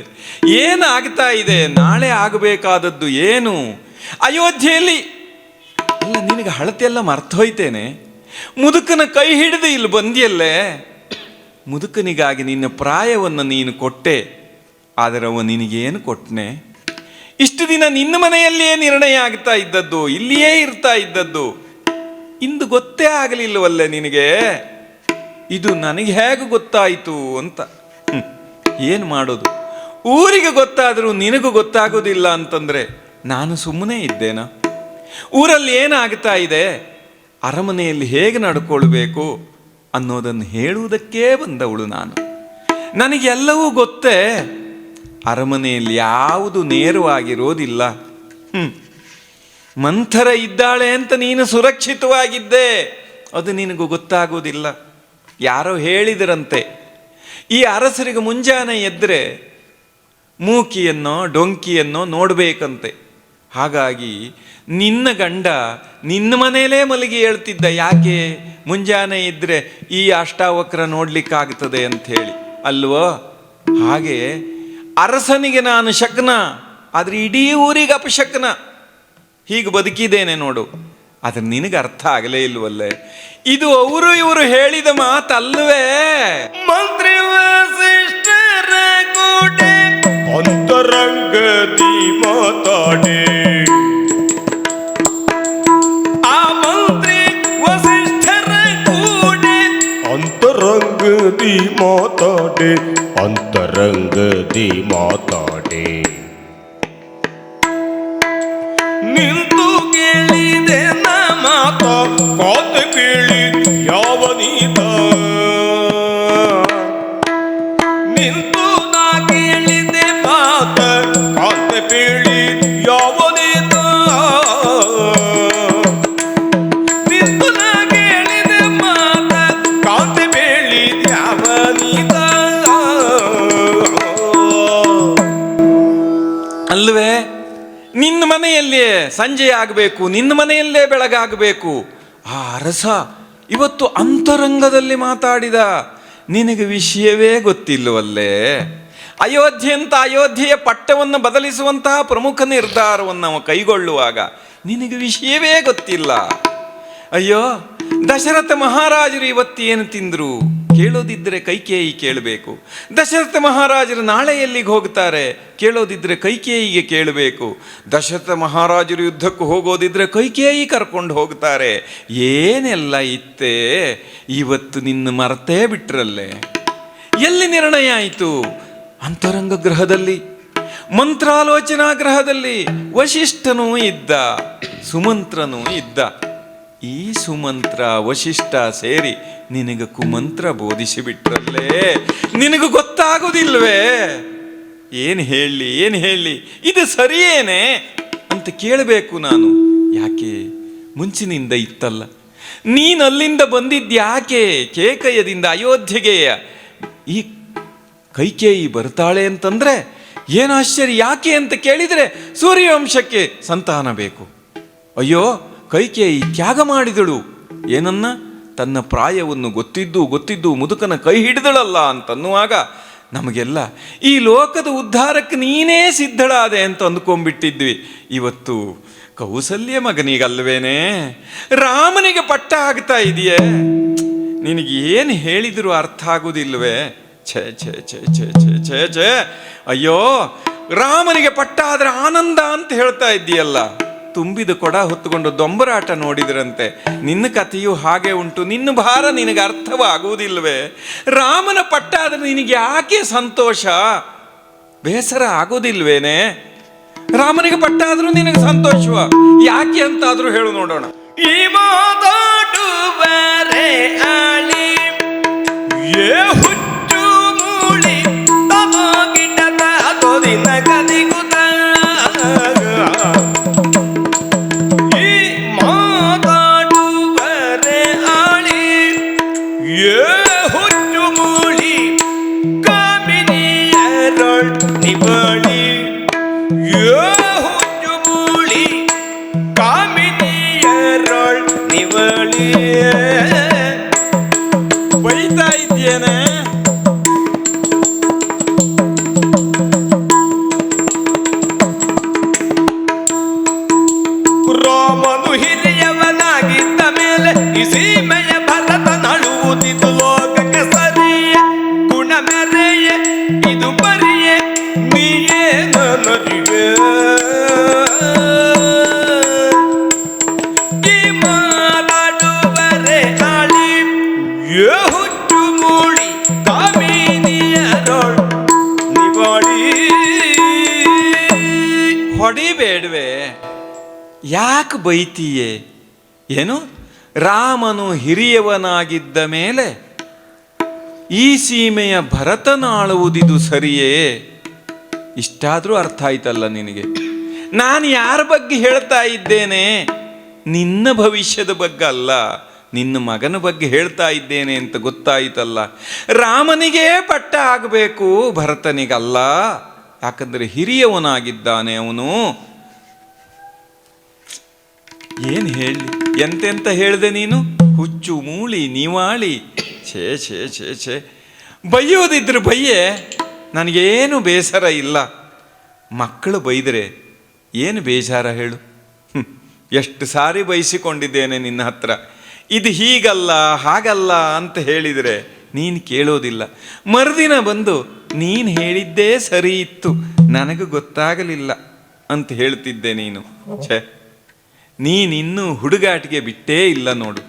ಏನಾಗ್ತಾ ಇದೆ? ನಾಳೆ ಆಗಬೇಕಾದದ್ದು ಏನು? ಅಯೋಧ್ಯೆಯಲ್ಲಿ ಅಲ್ಲ, ನಿನಗೆ ಹಳತೆಲ್ಲ ಮರ್ತೋಯ್ತೇನೆ. ಮುದುಕನ ಕೈ ಹಿಡಿದು ಇಲ್ಲಿ ಬಂದಿಯಲ್ಲೇ. ಮುದುಕನಿಗಾಗಿ ನಿನ್ನ ಪ್ರಾಯವನ್ನು ನೀನು ಕೊಟ್ಟೆ, ಆದರೆ ಅವ ನಿನಗೇನು ಕೊಟ್ಟನೆ? ಇಷ್ಟು ದಿನ ನಿನ್ನ ಮನೆಯಲ್ಲಿಯೇ ನಿರ್ಣಯ ಆಗ್ತಾ ಇದ್ದದ್ದು, ಇಲ್ಲಿಯೇ ಇರ್ತಾ ಇದ್ದದ್ದು. ಇಂದು ಗೊತ್ತೇ ಆಗಲಿಲ್ಲವಲ್ಲೇ ನಿನಗೆ. ಇದು ನನಗೆ ಹೇಗೆ ಗೊತ್ತಾಯಿತು ಅಂತ. ಏನು ಮಾಡೋದು? ಊರಿಗೆ ಗೊತ್ತಾದರೂ ನಿನಗೂ ಗೊತ್ತಾಗೋದಿಲ್ಲ ಅಂತಂದ್ರೆ ನಾನು ಸುಮ್ಮನೆ ಇದ್ದೇನಾ? ಊರಲ್ಲಿ ಏನಾಗ್ತಾ ಇದೆ, ಅರಮನೆಯಲ್ಲಿ ಹೇಗೆ ನಡ್ಕೊಳ್ಬೇಕು ಅನ್ನೋದನ್ನು ಹೇಳುವುದಕ್ಕೇ ಬಂದವಳು ನಾನು. ನನಗೆಲ್ಲವೂ ಗೊತ್ತೇ. ಅರಮನೆಯಲ್ಲಿ ಯಾವುದು ನೇರವಾಗಿರೋದಿಲ್ಲ. ಮಂಥರ ಇದ್ದಾಳೆ ಅಂತ ನೀನು ಸುರಕ್ಷಿತವಾಗಿದ್ದೆ, ಅದು ನಿನಗೂ ಗೊತ್ತಾಗೋದಿಲ್ಲ. ಯಾರೋ ಹೇಳಿದರಂತೆ, ಈ ಅರಸರಿಗೆ ಮುಂಜಾನೆ ಎದ್ದರೆ ಮೂಕಿಯನ್ನೋ ಡೊಂಕಿಯನ್ನೋ ನೋಡಬೇಕಂತೆ. ಹಾಗಾಗಿ ನಿನ್ನ ಗಂಡ ನಿನ್ನ ಮನೆಯಲ್ಲೇ ಮಲಗಿ ಹೇಳ್ತಿದ್ದ, ಯಾಕೆ ಮುಂಜಾನೆ ಇದ್ದರೆ ಈ ಅಷ್ಟಾವಕ್ರ ನೋಡ್ಲಿಕ್ಕಾಗ್ತದೆ ಅಂತ ಹೇಳಿ, ಅಲ್ವೋ? ಹಾಗೆ ಅರಸನಿಗೆ ನಾನು ಶಕ್ನ, ಆದರೆ ಇಡೀ ಊರಿಗೆ ಅಪಶಕ್ನ. ಹೀಗೆ ಬದುಕಿದ್ದೇನೆ ನೋಡು. ಆದರೆ ನಿನಗೆ ಅರ್ಥ ಆಗಲೇ ಇಲ್ವಲ್ಲೇ. ಇದು ಇವರು ಹೇಳಿದ ಮಾತಲ್ವೇ. ಮಂತ್ರಿ ವಸಿಷ್ಠರ ಕೂಡೆ ಅಂತರಂಗದಿ ಮಾತಾಡಿ, ಆ ಮಂತ್ರಿ ವಸಿಷ್ಠರ ಕೂಡೆ ಅಂತರಂಗದಿ ಮಾತಾಡಿ, ಅಂತರಂಗದಿ ಮಾತಾಡಿ. ನಿಂತು ಕೇಳಿದೆ ನ ಮಾತ, ಕಾತ ಕೇಳಿ ಯಾವನೀತ. ನಿಂತು ನಾ ಕೇಳಿದೆ ಮಾತ, ಕಾತ ಕೇಳಿ ಯಾವನೀತ. ನಿಂತು ನಾ ಕೇಳಿದೆ ಮಾತ, ಕಾತ ಕೇಳಿ ಯಾವನೀತ. ಅಲ್ವೇ? ನಿನ್ನ ಮನೆಯಲ್ಲಿಯೇ ಸಂಜೆ ಆಗಬೇಕು, ನಿನ್ನ ಮನೆಯಲ್ಲೇ ಬೆಳಗಾಗಬೇಕು. ಆ ಅರಸ ಇವತ್ತು ಅಂತರಂಗದಲ್ಲಿ ಮಾತಾಡಿದ. ನಿನಗೆ ವಿಷಯವೇ ಗೊತ್ತಿಲ್ಲವಲ್ಲೇ. ಅಯೋಧ್ಯೆಯ ಪಟ್ಟವನ್ನು ಬದಲಿಸುವಂತಹ ಪ್ರಮುಖ ನಿರ್ಧಾರವನ್ನು ಅವ ಕೈಗೊಳ್ಳುವಾಗ ನಿನಗೆ ವಿಷಯವೇ ಗೊತ್ತಿಲ್ಲ. ಅಯ್ಯೋ, ದಶರಥ ಮಹಾರಾಜರು ಇವತ್ತೇನು ತಿಂದ್ರು ಕೇಳೋದಿದ್ರೆ ಕೈಕೇಯಿ ಕೇಳಬೇಕು. ದಶರಥ ಮಹಾರಾಜರು ನಾಳೆ ಎಲ್ಲಿಗೆ ಹೋಗ್ತಾರೆ ಕೇಳೋದಿದ್ರೆ ಕೈಕೇಯಿಗೆ ಕೇಳಬೇಕು. ದಶರಥ ಮಹಾರಾಜರು ಯುದ್ಧಕ್ಕೂ ಹೋಗೋದಿದ್ರೆ ಕೈಕೇಯಿ ಕರ್ಕೊಂಡು ಹೋಗ್ತಾರೆ. ಏನೆಲ್ಲ ಇತ್ತೇ, ಇವತ್ತು ನಿನ್ನ ಮರ್ತೇ ಬಿಟ್ರಲ್ಲೇ. ಎಲ್ಲಿ ನಿರ್ಣಯ ಆಯಿತು? ಅಂತರಂಗ ಗ್ರಹದಲ್ಲಿ, ಮಂತ್ರಾಲೋಚನಾ ಗ್ರಹದಲ್ಲಿ ವಶಿಷ್ಠನೂ ಇದ್ದ, ಸುಮಂತ್ರನೂ ಇದ್ದ. ಈ ಸುಮಂತ್ರ ವಶಿಷ್ಠ ಸೇರಿ ನಿನಗೆ ಕುಮಂತ್ರ ಬೋಧಿಸಿಬಿಟ್ರಲ್ಲೇ. ನಿನಗೆ ಗೊತ್ತಾಗೋದಿಲ್ವೇ? ಏನು ಹೇಳಿ ಇದು ಸರಿಯೇನೆ ಅಂತ ಕೇಳಬೇಕು ನಾನು. ಯಾಕೆ ಮುಂಚಿನಿಂದ ಇತ್ತಲ್ಲ, ನೀನು ಅಲ್ಲಿಂದ ಬಂದಿದ್ಯಾಕೆ? ಕೇಕಯದಿಂದ ಅಯೋಧ್ಯೆಗೆ ಈ ಕೈಕೇಯಿ ಬರ್ತಾಳೆ ಅಂತಂದ್ರೆ ಏನು ಆಶ್ಚರ್ಯ. ಯಾಕೆ ಅಂತ ಕೇಳಿದರೆ ಸೂರ್ಯವಂಶಕ್ಕೆ ಸಂತಾನ ಬೇಕು. ಅಯ್ಯೋ, ಕೈಕೇಯಿ ತ್ಯಾಗ ಮಾಡಿದಳು. ಏನನ್ನ? ತನ್ನ ಪ್ರಾಯವನ್ನು ಗೊತ್ತಿದ್ದು ಮುದುಕನ ಕೈ ಹಿಡಿದಳಲ್ಲ ಅಂತನ್ನುವಾಗ ನಮಗೆಲ್ಲ ಈ ಲೋಕದ ಉದ್ಧಾರಕ್ಕೆ ನೀನೇ ಸಿದ್ಧಳಾದೆ ಅಂತ ಅಂದ್ಕೊಂಡ್ಬಿಟ್ಟಿದ್ವಿ. ಇವತ್ತು ಕೌಸಲ್ಯ ಮಗನಿಗಲ್ವೇನೆ, ರಾಮನಿಗೆ ಪಟ್ಟ ಆಗ್ತಾ ಇದೆಯೇ? ನಿನಗೆ ಏನು ಹೇಳಿದ್ರು ಅರ್ಥ ಆಗುವುದಿಲ್ವೇ? ಛೇ ಛೇ ಛೇ ಛೇ ಛೇ ಛೇ ಛೇ. ಅಯ್ಯೋ, ರಾಮನಿಗೆ ಪಟ್ಟ ಆದ್ರೆ ಆನಂದ ಅಂತ ಹೇಳ್ತಾ ಇದ್ದೀಯಲ್ಲ. ತುಂಬಿದ ಕೊಡ ಹೊತ್ತುಕೊಂಡು ದೊಂಬರಾಟ ನೋಡಿದ್ರಂತೆ. ನಿನ್ನ ಕಥೆಯು ಹಾಗೆ ಉಂಟು. ನಿನ್ನ ಭಾರ ನಿನಗೆ ಅರ್ಥವಾಗುವುದಿಲ್ವೇ? ರಾಮನ ಪಟ್ಟಾದರೆ ನಿನಗೆ ಯಾಕೆ ಸಂತೋಷ? ಬೇಸರ ಆಗೋದಿಲ್ವೇನೆ? ರಾಮನಿಗೆ ಪಟ್ಟಾದ್ರೂ ನಿನಗೆ ಸಂತೋಷವ? ಯಾಕೆ ಅಂತಾದ್ರೂ ಹೇಳು ನೋಡೋಣ. ಈ ಮಾತಾಡುವರೆ ಆಳಿ ಹುಚ್ಚು ಮೂಳಿ ತಮೋ ಗಿಡದ ತೊದಿನ ಕದಿಗುತ್ತ. ಈ ಮಾತಾಡುವರೆ ಆಳಿ ಹುಚ್ಚು ಮೂಳಿ ಕಾಮಿನಿಯರೊಳ್ ನಿಬಳಿ. ಹುಚ್ಚು ಮೂಳಿ ಕಾಮಿನಿಯರೊಳ್ ನಿವಳಿ. ಬೈತಾ ಇದ್ದೇನೆ. ರಾಮನು ಹಿರಿಯವನಾಗಿದ್ದ ಮೇಲೆ ಈ ಸೀಮೆಯ ಭರತ ನಳುವುದಿದು ಲೋಕಕ್ಕೆ ಸರಿಯೇ ಗುಣ ಮೆರೆಯೇ ಇದು ಬರಿಯೇ ನೀಯೇ ನನರಿವೆ. ಈ ಮಾತಾಡುವರೆ ಆಳಿ ಹುಚ್ಚು ಮೂಳಿ ಕಾಮಿನಿಯರೊಳ್ ನಿವಾಳಿ. ಹೊಡಿಬೇಡ್ವೆ, ಯಾಕೆ ಬೈತೀಯೇ? ಏನು, ರಾಮನು ಹಿರಿಯವನಾಗಿದ್ದ ಮೇಲೆ ಈ ಸೀಮೆಯ ಭರತನಾಳುವುದಿದು ಸರಿಯೇ? ಇಷ್ಟಾದ್ರೂ ಅರ್ಥ ಆಯ್ತಲ್ಲ ನಿನಗೆ. ನಾನು ಯಾರ ಬಗ್ಗೆ ಹೇಳ್ತಾ ಇದ್ದೇನೆ? ನಿನ್ನ ಭವಿಷ್ಯದ ಬಗ್ಗೆ ಅಲ್ಲ, ನಿನ್ನ ಮಗನ ಬಗ್ಗೆ ಹೇಳ್ತಾ ಇದ್ದೇನೆ ಅಂತ ಗೊತ್ತಾಯಿತಲ್ಲ. ರಾಮನಿಗೇ ಪಟ್ಟ ಆಗಬೇಕು, ಭರತನಿಗಲ್ಲ. ಯಾಕಂದ್ರೆ ಹಿರಿಯವನಾಗಿದ್ದಾನೆ ಅವನು. ಏನು ಹೇಳಿ, ಎಂತೆಂತ ಹೇಳಿದೆ ನೀನು? ಹುಚ್ಚು ಮೂಳಿ ನಿವಾಳಿ. ಛೇ ಛೇ ಛೇ ಛೇ. ಬೈಯೋದಿದ್ರು ಬಯ್ಯೆ, ನನಗೇನು ಬೇಸರ ಇಲ್ಲ. ಮಕ್ಕಳು ಬೈದರೆ ಏನು ಬೇಜಾರ ಹೇಳು? ಎಷ್ಟು ಸಾರಿ ಬಯಸಿಕೊಂಡಿದ್ದೇನೆ ನಿನ್ನ ಹತ್ರ. ಇದು ಹೀಗಲ್ಲ ಹಾಗಲ್ಲ ಅಂತ ಹೇಳಿದರೆ ನೀನು ಕೇಳೋದಿಲ್ಲ. ಮರುದಿನ ಬಂದು ನೀನು ಹೇಳಿದ್ದೇ ಸರಿ ಇತ್ತು, ನನಗೆ ಗೊತ್ತಾಗಲಿಲ್ಲ ಅಂತ ಹೇಳ್ತಿದ್ದೆ ನೀನು. ಛೇ, ನೀನಿನ್ನೂ ಹುಡುಗಾಟಿಗೆ ಬಿಟ್ಟೇ ಇಲ್ಲ ನೋಡು.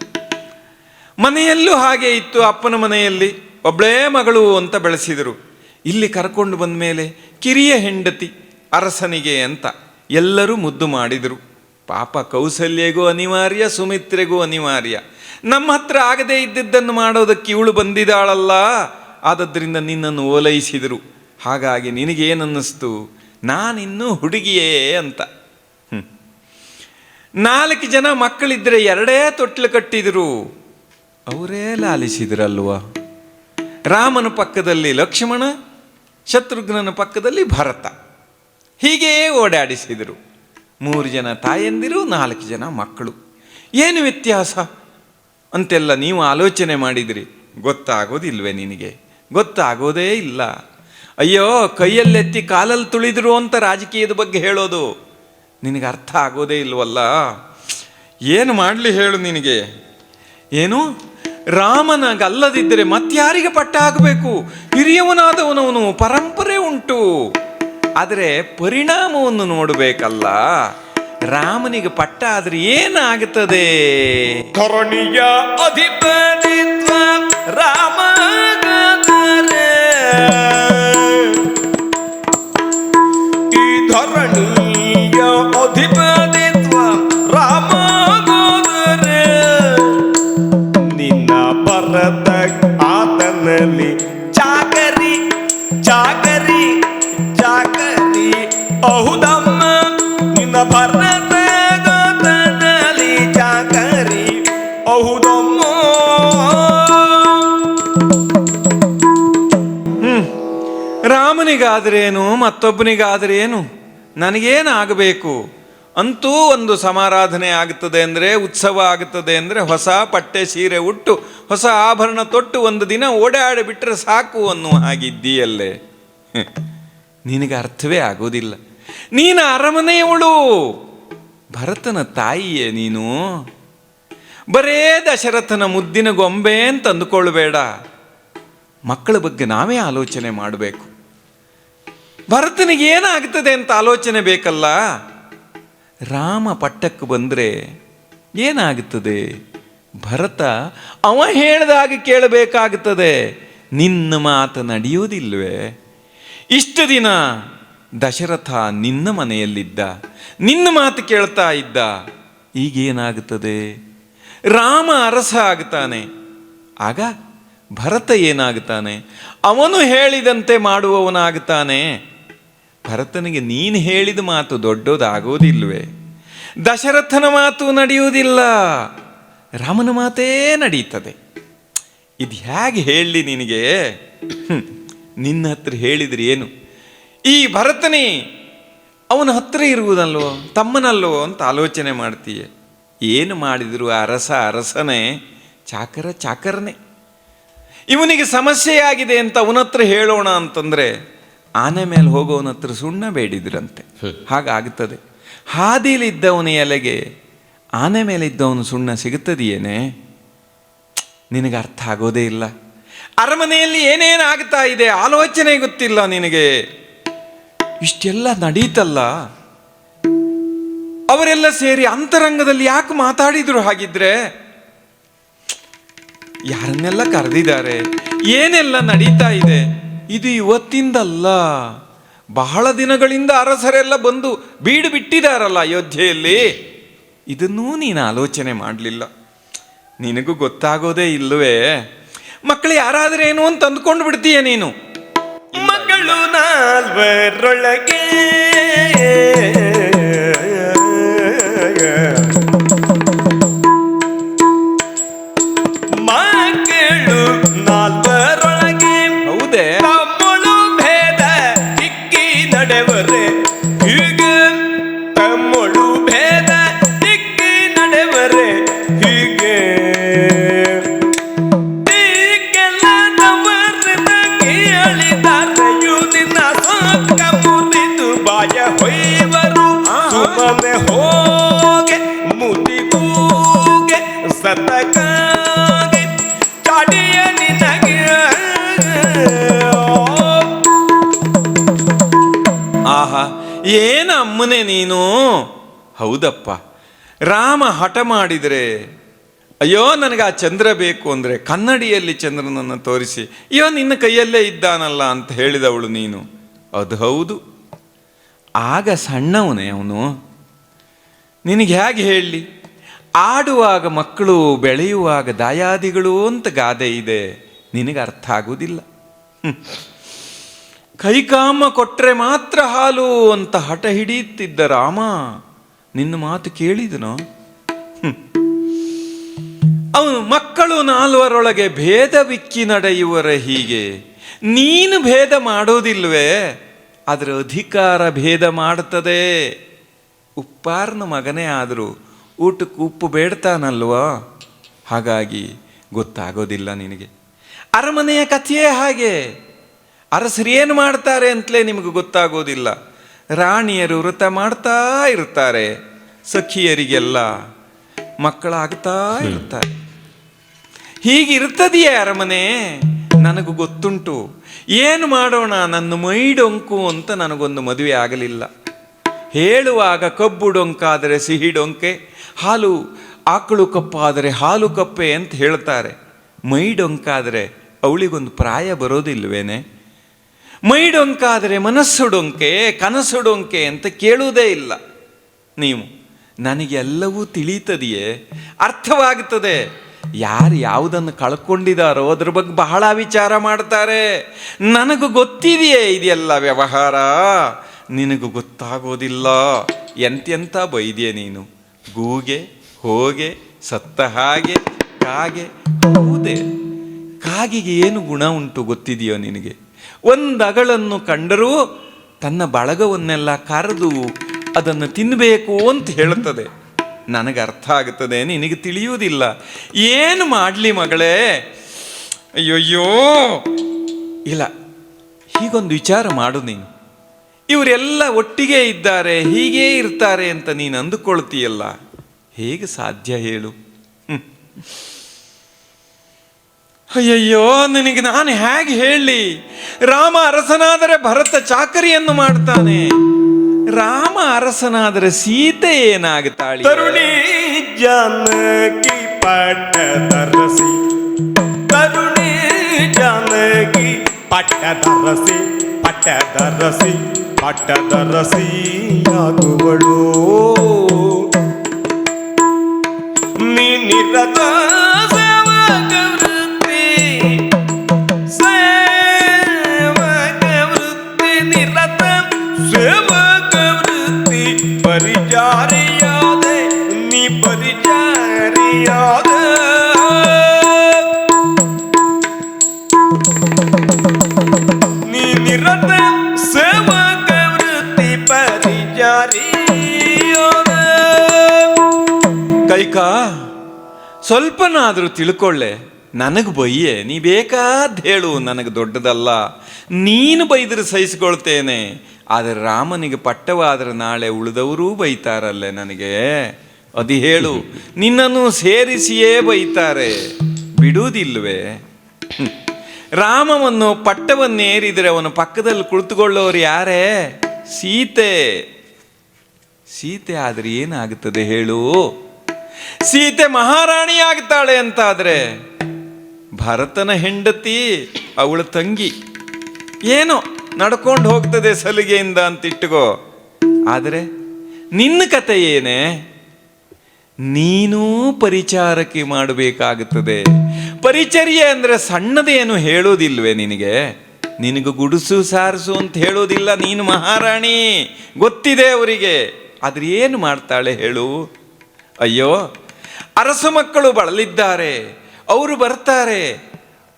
ಮನೆಯಲ್ಲೂ ಹಾಗೆ ಇತ್ತು. ಅಪ್ಪನ ಮನೆಯಲ್ಲಿ ಒಬ್ಬಳೇ ಮಗಳು ಅಂತ ಬೆಳೆಸಿದರು. ಇಲ್ಲಿ ಕರ್ಕೊಂಡು ಬಂದ ಮೇಲೆ ಕಿರಿಯ ಹೆಂಡತಿ ಅರಸನಿಗೆ ಅಂತ ಎಲ್ಲರೂ ಮುದ್ದು ಮಾಡಿದರು. ಪಾಪ ಕೌಸಲ್ಯಗೂ ಅನಿವಾರ್ಯ, ಸುಮಿತ್ರೆಗೂ ಅನಿವಾರ್ಯ. ನಮ್ಮ ಹತ್ರ ಆಗದೇ ಇದ್ದಿದ್ದನ್ನು ಮಾಡೋದಕ್ಕೆ ಇವಳು ಬಂದಿದ್ದಾಳಲ್ಲ, ಆದದ್ರಿಂದ ನಿನ್ನನ್ನು ಓಲೈಸಿದರು. ಹಾಗಾಗಿ ನಿನಗೇನನ್ನಿಸ್ತು? ನಾನಿನ್ನೂ ಹುಡುಗಿಯೇ ಅಂತ. 4 ಜನ ಮಕ್ಕಳಿದ್ರೆ 2 ತೊಟ್ಲು ಕಟ್ಟಿದರು, ಅವರೇ ಲಾಲಿಸಿದ್ರಲ್ವ. ರಾಮನ ಪಕ್ಕದಲ್ಲಿ ಲಕ್ಷ್ಮಣ, ಶತ್ರುಘ್ನನ ಪಕ್ಕದಲ್ಲಿ ಭರತ, ಹೀಗೇ ಓಡಾಡಿಸಿದರು. 3 ಜನ ತಾಯಂದಿರು, 4 ಜನ ಮಕ್ಕಳು. ಏನು ವ್ಯತ್ಯಾಸ ಅಂತೆಲ್ಲ ನೀವು ಆಲೋಚನೆ ಮಾಡಿದಿರಿ. ಗೊತ್ತಾಗೋದಿಲ್ವೇ ನಿನಗೆ? ಗೊತ್ತಾಗೋದೇ ಇಲ್ಲ. ಅಯ್ಯೋ, ಕೈಯಲ್ಲೆತ್ತಿ ಕಾಲಲ್ಲಿ ತುಳಿದ್ರು ಅಂತ ರಾಜಕೀಯದ ಬಗ್ಗೆ ಹೇಳೋದು ನಿನಗೆ ಅರ್ಥ ಆಗೋದೇ ಇಲ್ವಲ್ಲ. ಏನು ಮಾಡಲಿ ಹೇಳು ನಿನಗೆ? ಏನು, ರಾಮನಾಗಲ್ಲದಿದ್ದರೆ ಮತ್ಯಾರಿಗೆ ಪಟ್ಟ ಆಗಬೇಕು? ಹಿರಿಯವನಾದವನವನು, ಪರಂಪರೆ ಉಂಟು. ಆದರೆ ಪರಿಣಾಮವನ್ನು ನೋಡಬೇಕಲ್ಲ. ರಾಮನಿಗೆ ಪಟ್ಟ ಆದ್ರೆ ಏನಾಗುತ್ತದೆ? ಧರಣಿಯ ಅಧಿಪತಿತ್ವ ರಾಮಗಾದರೆ, ಈ ಧರಣಿಯ ಅಧಿಪತಿತ್ವ ರಾಮಗಾದರೆ, ನಿನ್ನ ಭರತ ಆತನಲ್ಲಿ ಚಾಕರಿ ಚಾಕರಿ ಚಾಕರಿ ಅಹುದಮ್ಮ. ನಿನ್ನ ಭರತ ಗಾತನಲ್ಲಿ ಚಾಕರಿ ಅಹುದಮ್ಮ. ರಾಮನಿಗಾದ್ರೇನು ಮತ್ತೊಬ್ಬನಿಗಾದ್ರೇನು, ನನಗೇನಾಗಬೇಕು? ಅಂತೂ ಒಂದು ಸಮಾರಾಧನೆ ಆಗುತ್ತದೆ ಅಂದರೆ, ಉತ್ಸವ ಆಗುತ್ತದೆ ಅಂದರೆ, ಹೊಸ ಪಟ್ಟೆ ಸೀರೆ ಉಟ್ಟು ಹೊಸ ಆಭರಣ ತೊಟ್ಟು ಒಂದು ದಿನ ಓಡಾಡಿಬಿಟ್ರೆ ಸಾಕು ಅನ್ನುವ ಹಾಗಿದ್ದೀಯಲ್ಲೇ. ನಿನಗೆ ಅರ್ಥವೇ ಆಗೋದಿಲ್ಲ. ನೀನು ಅರಮನೆಯವಳು, ಭರತನ ತಾಯಿಯೇ ನೀನು. ಬರೇ ದಶರಥನ ಮುದ್ದಿನ ಗೊಂಬೆ ಅಂತ ಅಂದುಕೊಳ್ಬೇಡ. ಮಕ್ಕಳ ಬಗ್ಗೆ ನಾವೇ ಆಲೋಚನೆ ಮಾಡಬೇಕು. ಭರತನಿಗೆ ಏನಾಗ್ತದೆ ಅಂತ ಆಲೋಚನೆ ಬೇಕಲ್ಲ. ರಾಮ ಪಟ್ಟಕ್ಕೆ ಬಂದರೆ ಏನಾಗುತ್ತದೆ? ಭರತ ಅವ ಹೇಳ್ದಾಗ ಕೇಳಬೇಕಾಗುತ್ತದೆ, ನಿನ್ನ ಮಾತು ನಡೆಯುವುದಿಲ್ವೇ? ಇಷ್ಟು ದಿನ ದಶರಥ ನಿನ್ನ ಮನೆಯಲ್ಲಿದ್ದ, ನಿನ್ನ ಮಾತು ಕೇಳ್ತಾ ಇದ್ದ. ಈಗೇನಾಗುತ್ತದೆ? ರಾಮ ಅರಸ ಆಗ್ತಾನೆ. ಆಗ ಭರತ ಏನಾಗ್ತಾನೆ? ಅವನು ಹೇಳಿದಂತೆ ಮಾಡುವವನಾಗ್ತಾನೆ. ಭರತನಿಗೆ ನೀನು ಹೇಳಿದ ಮಾತು ದೊಡ್ಡದಾಗೋದಿಲ್ವೇ? ದಶರಥನ ಮಾತು ನಡೆಯುವುದಿಲ್ಲ, ರಾಮನ ಮಾತೇ ನಡೀತದೆ. ಇದು ಹೇಗೆ ಹೇಳಲಿ ನಿನಗೆ? ನಿನ್ನ ಹತ್ರ ಹೇಳಿದ್ರೆ ಏನು? ಈ ಭರತನೇ ಅವನ ಹತ್ರ ಇರುವುದಲ್ವೋ, ತಮ್ಮನಲ್ವೋ ಅಂತ ಆಲೋಚನೆ ಮಾಡ್ತೀಯ. ಏನು ಮಾಡಿದ್ರು ಅರಸ ಅರಸನೇ, ಚಾಕರ ಚಾಕರನೇ. ಇವನಿಗೆ ಸಮಸ್ಯೆಯಾಗಿದೆ ಅಂತ ಅವನ ಹತ್ರ ಹೇಳೋಣ ಅಂತಂದರೆ ಆನೆ ಮೇಲೆ ಹೋಗೋವನ ಹತ್ರ ಸುಣ್ಣ ಬೇಡಿದ್ರಂತೆ. ಹಾಗಾಗುತ್ತದೆ. ಹಾದಿಲಿದ್ದವನ ಎಲೆಗೆ ಆನೆ ಮೇಲೆ ಇದ್ದವನು ಸುಣ್ಣ ಸಿಗುತ್ತದೆಯೇನೆ? ನಿನಗೆ ಅರ್ಥ ಆಗೋದೇ ಇಲ್ಲ. ಅರಮನೆಯಲ್ಲಿ ಏನೇನು ಆಗ್ತಾ ಇದೆ ಆಲೋಚನೆ ಗೊತ್ತಿಲ್ಲ ನಿನಗೆ. ಇಷ್ಟೆಲ್ಲ ನಡೀತಲ್ಲ, ಅವರೆಲ್ಲ ಸೇರಿ ಅಂತರಂಗದಲ್ಲಿ ಯಾಕೆ ಮಾತಾಡಿದ್ರು? ಹಾಗಿದ್ರೆ ಯಾರನ್ನೆಲ್ಲ ಕರೆದಿದ್ದಾರೆ, ಏನೆಲ್ಲ ನಡೀತಾ ಇದೆ? ಇದು ಇವತ್ತಿಂದಲ್ಲ, ಬಹಳ ದಿನಗಳಿಂದ ಅರಸರೆಲ್ಲ ಬಂದು ಬೀಡು ಬಿಟ್ಟಿದಾರಲ್ಲ ಅಯೋಧ್ಯೆಯಲ್ಲಿ. ಇದನ್ನೂ ನೀನು ಆಲೋಚನೆ ಮಾಡಲಿಲ್ಲ. ನಿನಗೂ ಗೊತ್ತಾಗೋದೇ ಇಲ್ಲವೇ? ಮಕ್ಕಳು ಯಾರಾದ್ರೇನು ಅಂತ ಅಂದ್ಕೊಂಡು ಬಿಡ್ತೀಯ ನೀನು. ಮಗಳು ನಾಲ್ವರೊಳಗೆ ಮಕ್ಕಳು ನಾಲ್ವರೊಳಗೆ, ಹೌದೇ? ತಮ್ಮಳು ಭೇದ ಇಕ್ಕಿ ನಡೆವರೆ ಹೀಗೆ, ತಮ್ಮಳು ಭೇದ ಇಕ್ಕಿ ನಡೆವರೆ ಹೀಗೆ. ಸುಮ್ಮನೆ ಹೋಗೆ ಮುದಿಗೂಗೆ ಸತಕಾಗೆ ಚಾಡಿಯ ನಿನಗೆ. ಆಹಾ, ಏನ ಅಮ್ಮನೆ ನೀನು? ಹೌದಪ್ಪ, ರಾಮ ಹಠ ಮಾಡಿದರೆ, ಅಯ್ಯೋ ನನಗೆ ಆ ಚಂದ್ರ ಬೇಕು ಅಂದರೆ ಕನ್ನಡಿಯಲ್ಲಿ ಚಂದ್ರನನ್ನು ತೋರಿಸಿ, ಅಯ್ಯೋ ನಿನ್ನ ಕೈಯಲ್ಲೇ ಇದ್ದಾನಲ್ಲ ಅಂತ ಹೇಳಿದವಳು ನೀನು. ಅದು ಹೌದು. ಆಗ ಸಣ್ಣವನೇ ಅವನು. ನಿನಗೆ ಹೇಗೆ ಹೇಳಲಿ? ಆಡುವಾಗ ಮಕ್ಕಳು, ಬೆಳೆಯುವಾಗ ದಾಯಾದಿಗಳು ಅಂತ ಗಾದೆ ಇದೆ. ನಿನಗೆ ಅರ್ಥ ಆಗುವುದಿಲ್ಲ. ಕೈಕಾಮ ಕೊಟ್ಟರೆ ಮಾತ್ರ ಹಾಲು ಅಂತ ಹಠ ಹಿಡಿಯುತ್ತಿದ್ದ ರಾಮ ನಿನ್ನ ಮಾತು ಕೇಳಿದನೋ? ಅವನು ಮಕ್ಕಳು ನಾಲ್ವರೊಳಗೆ ಭೇದವಿಕ್ಕಿ ನಡೆಯುವರ ಹೀಗೆ. ನೀನು ಭೇದ ಮಾಡೋದಿಲ್ವೇ? ಅದರ ಅಧಿಕಾರ ಭೇದ ಮಾಡುತ್ತದೆ. ಉಪ್ಪಾರನ ಮಗನೇ ಆದರೂ ಊಟಕ್ಕೆ ಉಪ್ಪು ಬೇಡ್ತಾನಲ್ವಾ? ಹಾಗಾಗಿ ಗೊತ್ತಾಗೋದಿಲ್ಲ ನಿನಗೆ. ಅರಮನೆಯ ಕಥೆಯೇ ಹಾಗೆ. ಅರಸರು ಏನು ಮಾಡ್ತಾರೆ ಅಂತಲೇ ನಿಮಗೆ ಗೊತ್ತಾಗೋದಿಲ್ಲ. ರಾಣಿಯರು ವ್ರತ ಮಾಡ್ತಾ ಇರ್ತಾರೆ, ಸಖಿಯರಿಗೆಲ್ಲ ಮಕ್ಕಳಾಗ್ತಾ ಇರ್ತಾರೆ. ಹೀಗಿರ್ತದೆಯೇ ಅರಮನೆ. ನನಗೂ ಗೊತ್ತುಂಟು. ಏನು ಮಾಡೋಣ, ನನ್ನ ಮೈ ಡೊಂಕು ಅಂತ ನನಗೊಂದು ಮದುವೆ ಆಗಲಿಲ್ಲ. ಹೇಳುವಾಗ ಕಬ್ಬು ಡೊಂಕಾದರೆ ಸಿಹಿ ಡೊಂಕೆ, ಹಾಲು ಆಕಳು ಕಪ್ಪಾದರೆ ಹಾಲು ಕಪ್ಪೆ ಅಂತ ಹೇಳ್ತಾರೆ. ಮೈ ಡೊಂಕಾದರೆ ಅವಳಿಗೊಂದು ಪ್ರಾಯ ಬರೋದಿಲ್ವೇನೆ? ಮೈ ಡೊಂಕಾದರೆ ಮನಸ್ಸು ಡೊಂಕೆ, ಕನಸು ಡೊಂಕೆ ಅಂತ ಕೇಳುವುದೇ ಇಲ್ಲ ನೀವು. ನನಗೆಲ್ಲವೂ ತಿಳಿಯುತ್ತದೆಯೇ, ಅರ್ಥವಾಗುತ್ತದೆ. ಯಾರು ಯಾವುದನ್ನು ಕಳ್ಕೊಂಡಿದ್ದಾರೋ ಅದ್ರ ಬಗ್ಗೆ ಬಹಳ ವಿಚಾರ ಮಾಡ್ತಾರೆ. ನನಗೂ ಗೊತ್ತಿದೆಯೇ ಇದೆಲ್ಲ ವ್ಯವಹಾರ, ನಿನಗೂ ಗೊತ್ತಾಗೋದಿಲ್ಲ. ಎಂತೆಂಥ ಬೈದ್ಯ ನೀನು. ಗೂಗೆ ಹೋಗೆ ಸತ್ತ ಹಾಗೆ ಕಾಗೆ. ಹೌದೇ? ಕಾಗಿಗೆ ಏನು ಗುಣ ಉಂಟು ಗೊತ್ತಿದೆಯೋ ನಿನಗೆ? ಒಂದು ಅಗಳನ್ನು ಕಂಡರೂ ತನ್ನ ಬಳಗವನ್ನೆಲ್ಲ ಕರೆದು ಅದನ್ನು ತಿನ್ನಬೇಕು ಅಂತ ಹೇಳುತ್ತದೆ. ನನಗೆ ಅರ್ಥ ಆಗುತ್ತದೆ, ನಿನಗೆ ತಿಳಿಯುವುದಿಲ್ಲ. ಏನು ಮಾಡಲಿ ಮಗಳೇ? ಅಯ್ಯೋಯ್ಯೋ ಇಲ್ಲ, ಹೀಗೊಂದು ವಿಚಾರ ಮಾಡು ನೀನು. ಇವರೆಲ್ಲ ಒಟ್ಟಿಗೆ ಇದ್ದಾರೆ, ಹೀಗೇ ಇರ್ತಾರೆ ಅಂತ ನೀನು ಅಂದುಕೊಳ್ತೀಯಲ್ಲ, ಹೇಗೆ ಸಾಧ್ಯ ಹೇಳು? ಅಯ್ಯಯ್ಯೋ, ನಿನಗೆ ನಾನು ಹೇಗೆ ಹೇಳಲಿ? ರಾಮ ಅರಸನಾದರೆ ಭರತ ಚಾಕರಿಯನ್ನು ಮಾಡ್ತಾನೆ. ರಾಮ ಅರಸನಾದರೆ ಸೀತೆ ಏನಾಗುತ್ತಾಳೆ? ತರುಣಿ ಜಾನಕಿ ಪಟ್ಟದರಸಿ, ತರುಣಿ ಜಾನಕಿ ಪಟ್ಟದರಸಿ, ಪಟ್ಟದರಸಿ ಪಟ್ಟದರಸಿಯಾಗುವಳು. ನೀ ನಿರತ ಸೇವಕ ವೃತ್ತಿ, ಸೇವಕ ವೃತ್ತಿ, ನಿರತ ಸೇವಕ ವೃತ್ತಿ, ಪರಿಚಾರಿಯಾದೆ ನೀ ಪರಿಚಾರಿಯಾದೆ. ನೀ ನಿರತ ಸೇವಕ ವೃತ್ತಿ ಪರಿಚಾರಿಯಾದೆ. ಕೈಕಾ, ಸ್ವಲ್ಪನಾದರೂ ತಿಳ್ಕೊಳ್ಳೆ. ನನಗೆ ಬೈಯೆ, ನೀ ಬೇಕಾದ ಹೇಳು, ನನಗೆ ದೊಡ್ಡದಲ್ಲ. ನೀನು ಬೈದ್ರೆ ಸಹಿಸ್ಕೊಳ್ತೇನೆ. ಆದರೆ ರಾಮನಿಗೆ ಪಟ್ಟವಾದರೆ ನಾಳೆ ಉಳಿದವರೂ ಬೈತಾರಲ್ಲೇ ನನಗೆ. ಅದು ಹೇಳು, ನಿನ್ನನ್ನು ಸೇರಿಸಿಯೇ ಬೈತಾರೆ, ಬಿಡುವುದಿಲ್ವೇ? ರಾಮವನ್ನು ಪಟ್ಟವನ್ನೇರಿದರೆ ಅವನ ಪಕ್ಕದಲ್ಲಿ ಕುಳಿತುಕೊಳ್ಳೋರು ಯಾರೇ? ಸೀತೆ. ಸೀತೆ ಆದರೆ ಏನಾಗುತ್ತದೆ ಹೇಳು? ಸೀತೆ ಮಹಾರಾಣಿ ಆಗ್ತಾಳೆ ಅಂತಾದ್ರೆ ಭರತನ ಹೆಂಡತಿ, ಅವಳ ತಂಗಿ, ಏನೋ ನಡ್ಕೊಂಡು ಹೋಗ್ತದೆ ಸಲಿಗೆಯಿಂದ ಅಂತ ಇಟ್ಟುಕೋ. ಆದರೆ ನಿನ್ನ ಕತೆ ಏನೇ? ನೀನೂ ಪರಿಚಾರಕ್ಕೆ ಮಾಡಬೇಕಾಗುತ್ತದೆ. ಪರಿಚರ್ಯೆ ಅಂದರೆ ಸಣ್ಣದೇನು ಹೇಳೋದಿಲ್ವೇ ನಿನಗೆ? ನಿನಗೆ ಗುಡಿಸು ಸಾರಿಸು ಅಂತ ಹೇಳೋದಿಲ್ಲ. ನೀನು ಮಹಾರಾಣಿ, ಗೊತ್ತಿದೆ ಅವರಿಗೆ. ಆದ್ರೆ ಏನು ಮಾಡ್ತಾಳೆ ಹೇಳು? ಅಯ್ಯೋ, ಅರಸು ಮಕ್ಕಳು ಬಳಲಿದ್ದಾರೆ, ಅವರು ಬರ್ತಾರೆ,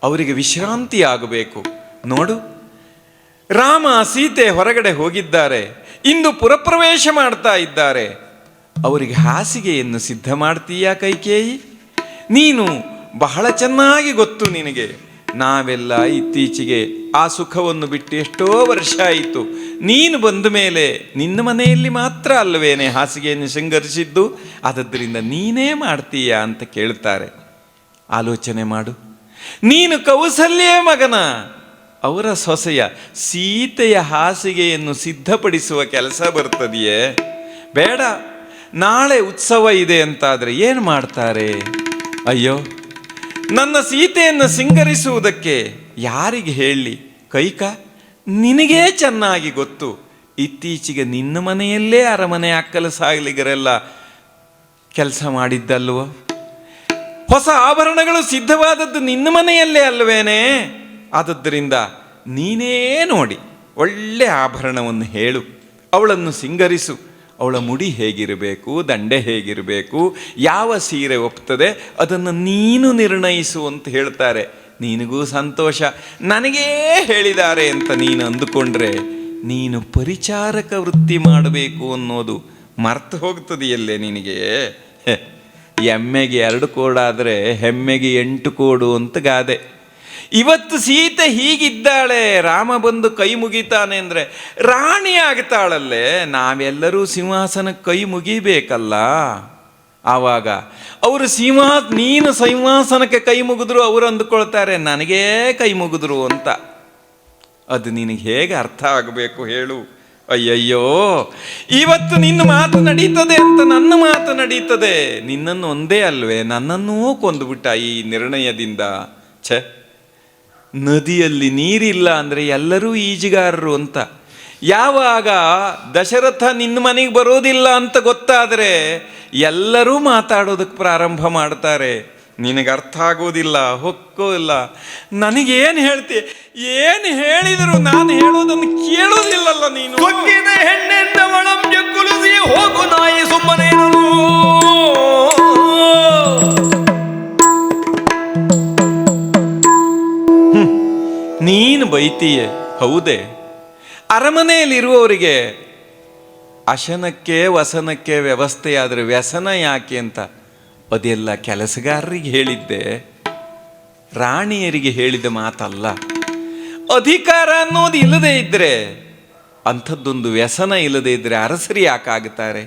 ಅವರಿಗೆ ವಿಶ್ರಾಂತಿ ಆಗಬೇಕು. ನೋಡು, ರಾಮ ಸೀತೆ ಹೊರಗಡೆ ಹೋಗಿದ್ದಾರೆ, ಇಂದು ಪುರಪ್ರವೇಶ ಮಾಡ್ತಾ ಇದ್ದಾರೆ. ಅವರಿಗೆ ಹಾಸಿಗೆಯನ್ನು ಸಿದ್ಧ ಮಾಡ್ತೀಯಾ ಕೈಕೇಯಿ? ನೀನು ಬಹಳ ಚೆನ್ನಾಗಿ ಗೊತ್ತು ನಿನಗೆ. ನಾವೆಲ್ಲ ಇತ್ತೀಚೆಗೆ ಆ ಸುಖವನ್ನು ಬಿಟ್ಟು ಎಷ್ಟೋ ವರ್ಷ ಆಯಿತು. ನೀನು ಬಂದ ಮೇಲೆ ನಿನ್ನ ಮನೆಯಲ್ಲಿ ಮಾತ್ರ ಅಲ್ಲವೇನೆ ಹಾಸಿಗೆಯನ್ನು ಶೃಂಗರಿಸಿದ್ದು? ಆದದ್ದರಿಂದ ನೀನೇ ಮಾಡ್ತೀಯಾ ಅಂತ ಕೇಳ್ತಾರೆ. ಆಲೋಚನೆ ಮಾಡು. ನೀನು ಕೌಸಲ್ಯ ಮಗನ, ಅವರ ಸೊಸೆಯ ಸೀತೆಯ ಹಾಸಿಗೆಯನ್ನು ಸಿದ್ಧಪಡಿಸುವ ಕೆಲಸ ಬರ್ತದೆಯೇ? ಬೇಡ. ನಾಳೆ ಉತ್ಸವ ಇದೆ ಅಂತಾದರೆ ಏನು ಮಾಡ್ತಾರೆ? ಅಯ್ಯೋ, ನನ್ನ ಸೀತೆಯನ್ನು ಸಿಂಗರಿಸುವುದಕ್ಕೆ ಯಾರಿಗೆ ಹೇಳಿ? ಕೈಕ, ನಿನಗೇ ಚೆನ್ನಾಗಿ ಗೊತ್ತು. ಇತ್ತೀಚೆಗೆ ನಿನ್ನ ಮನೆಯಲ್ಲೇ ಅರಮನೆ ಅಕ್ಕಲ ಸಾಗಲಿಗರೆಲ್ಲ ಕೆಲಸ ಮಾಡಿದ್ದಲ್ವ? ಹೊಸ ಆಭರಣಗಳು ಸಿದ್ಧವಾದದ್ದು ನಿನ್ನ ಮನೆಯಲ್ಲೇ ಅಲ್ವೇನೆ? ಆದದ್ದರಿಂದ ನೀನೇ ನೋಡಿ ಒಳ್ಳೆ ಆಭರಣವನ್ನು ಹೇಳು, ಅವಳನ್ನು ಸಿಂಗರಿಸು. ಅವಳ ಮುಡಿ ಹೇಗಿರಬೇಕು, ದಂಡೆ ಹೇಗಿರಬೇಕು, ಯಾವ ಸೀರೆ ಒಪ್ತದೆ ಅದನ್ನು ನೀನು ನಿರ್ಣಯಿಸು ಅಂತ ಹೇಳ್ತಾರೆ. ನಿನಗೂ ಸಂತೋಷ, ನನಗೇ ಹೇಳಿದ್ದಾರೆ ಅಂತ ನೀನು ಅಂದುಕೊಂಡ್ರೆ ನೀನು ಪರಿಚಾರಕ ವೃತ್ತಿ ಮಾಡಬೇಕು ಅನ್ನೋದು ಮರ್ತು ಹೋಗ್ತದೆಯಲ್ಲೇ ನಿನಗೆ. ಎಮ್ಮೆಗೆ 2 ಕೋಡಾದರೆ ಹೆಮ್ಮೆಗೆ 8 ಕೋಡು ಅಂತ ಗಾದೆ. ಇವತ್ತು ಸೀತೆ ಹೀಗಿದ್ದಾಳೆ, ರಾಮ ಬಂದು ಕೈ ಮುಗಿತಾನೆ ಅಂದರೆ ರಾಣಿ ಆಗ್ತಾಳಲ್ಲೇ. ನಾವೆಲ್ಲರೂ ಸಿಂಹಾಸನಕ್ಕೆ ಕೈ ಮುಗಿಬೇಕಲ್ಲ. ಆವಾಗ ಅವರು ನೀನು ಸಿಂಹಾಸನಕ್ಕೆ ಕೈ ಮುಗಿದ್ರು ಅವರು ಅಂದುಕೊಳ್ತಾರೆ ನನಗೇ ಕೈ ಮುಗಿದ್ರು ಅಂತ. ಅದು ನಿನಗೆ ಹೇಗೆ ಅರ್ಥ ಆಗಬೇಕು ಹೇಳು? ಅಯ್ಯಯ್ಯೋ, ಇವತ್ತು ನಿನ್ನ ಮಾತು ನಡೀತದೆ ಅಂತ ನನ್ನ ಮಾತು ನಡೀತದೆ. ನಿನ್ನನ್ನು ಒಂದೇ ಅಲ್ವೇ, ನನ್ನನ್ನೂ ಕೊಂದುಬಿಟ್ಟ ಈ ನಿರ್ಣಯದಿಂದ. ಛೆ, ನದಿಯಲ್ಲಿ ನೀರಿಲ್ಲ ಅಂದರೆ ಎಲ್ಲರೂ ಈಜುಗಾರರು ಅಂತ. ಯಾವಾಗ ದಶರಥ ನಿನ್ನ ಮನೆಗೆ ಬರೋದಿಲ್ಲ ಅಂತ ಗೊತ್ತಾದರೆ ಎಲ್ಲರೂ ಮಾತಾಡೋದಕ್ಕೆ ಪ್ರಾರಂಭ ಮಾಡ್ತಾರೆ. ನಿನಗೆ ಅರ್ಥ ಆಗೋದಿಲ್ಲ, ಹೊಕ್ಕೋ ಇಲ್ಲ. ನನಗೇನು ಹೇಳ್ತೀಯ? ಏನು ಹೇಳಿದ್ರು ನಾನು ಹೇಳೋದನ್ನು ಕೇಳೋದಿಲ್ಲಲ್ಲ ನೀನು. ಹೊಕ್ಕಿದ ಹೆಣ್ಣೆಂದ ಒಳಂಜ ಕುಲುಸಿ ಹೋಗು ನಾಯಿ ಸುಮ್ಮನೆ. ನೀನು ಬೈತೀಯೆ, ಹೌದೇ? ಅರಮನೆಯಲ್ಲಿರುವವರಿಗೆ ಅಶನಕ್ಕೆ ವಸನಕ್ಕೆ ವ್ಯವಸ್ಥೆಯಾದರೆ ವ್ಯಸನ ಯಾಕೆ ಅಂತ ಅದೆಲ್ಲ ಕೆಲಸಗಾರರಿಗೆ ಹೇಳಿದ್ದೆ, ರಾಣಿಯರಿಗೆ ಹೇಳಿದ ಮಾತಲ್ಲ. ಅಧಿಕಾರ ಅನ್ನೋದು ಇಲ್ಲದೆ ಇದ್ದರೆ, ಅಂಥದ್ದೊಂದು ವ್ಯಸನ ಇಲ್ಲದೆ ಇದ್ದರೆ ಅರಸರು ಯಾಕಾಗುತ್ತಾರೆ?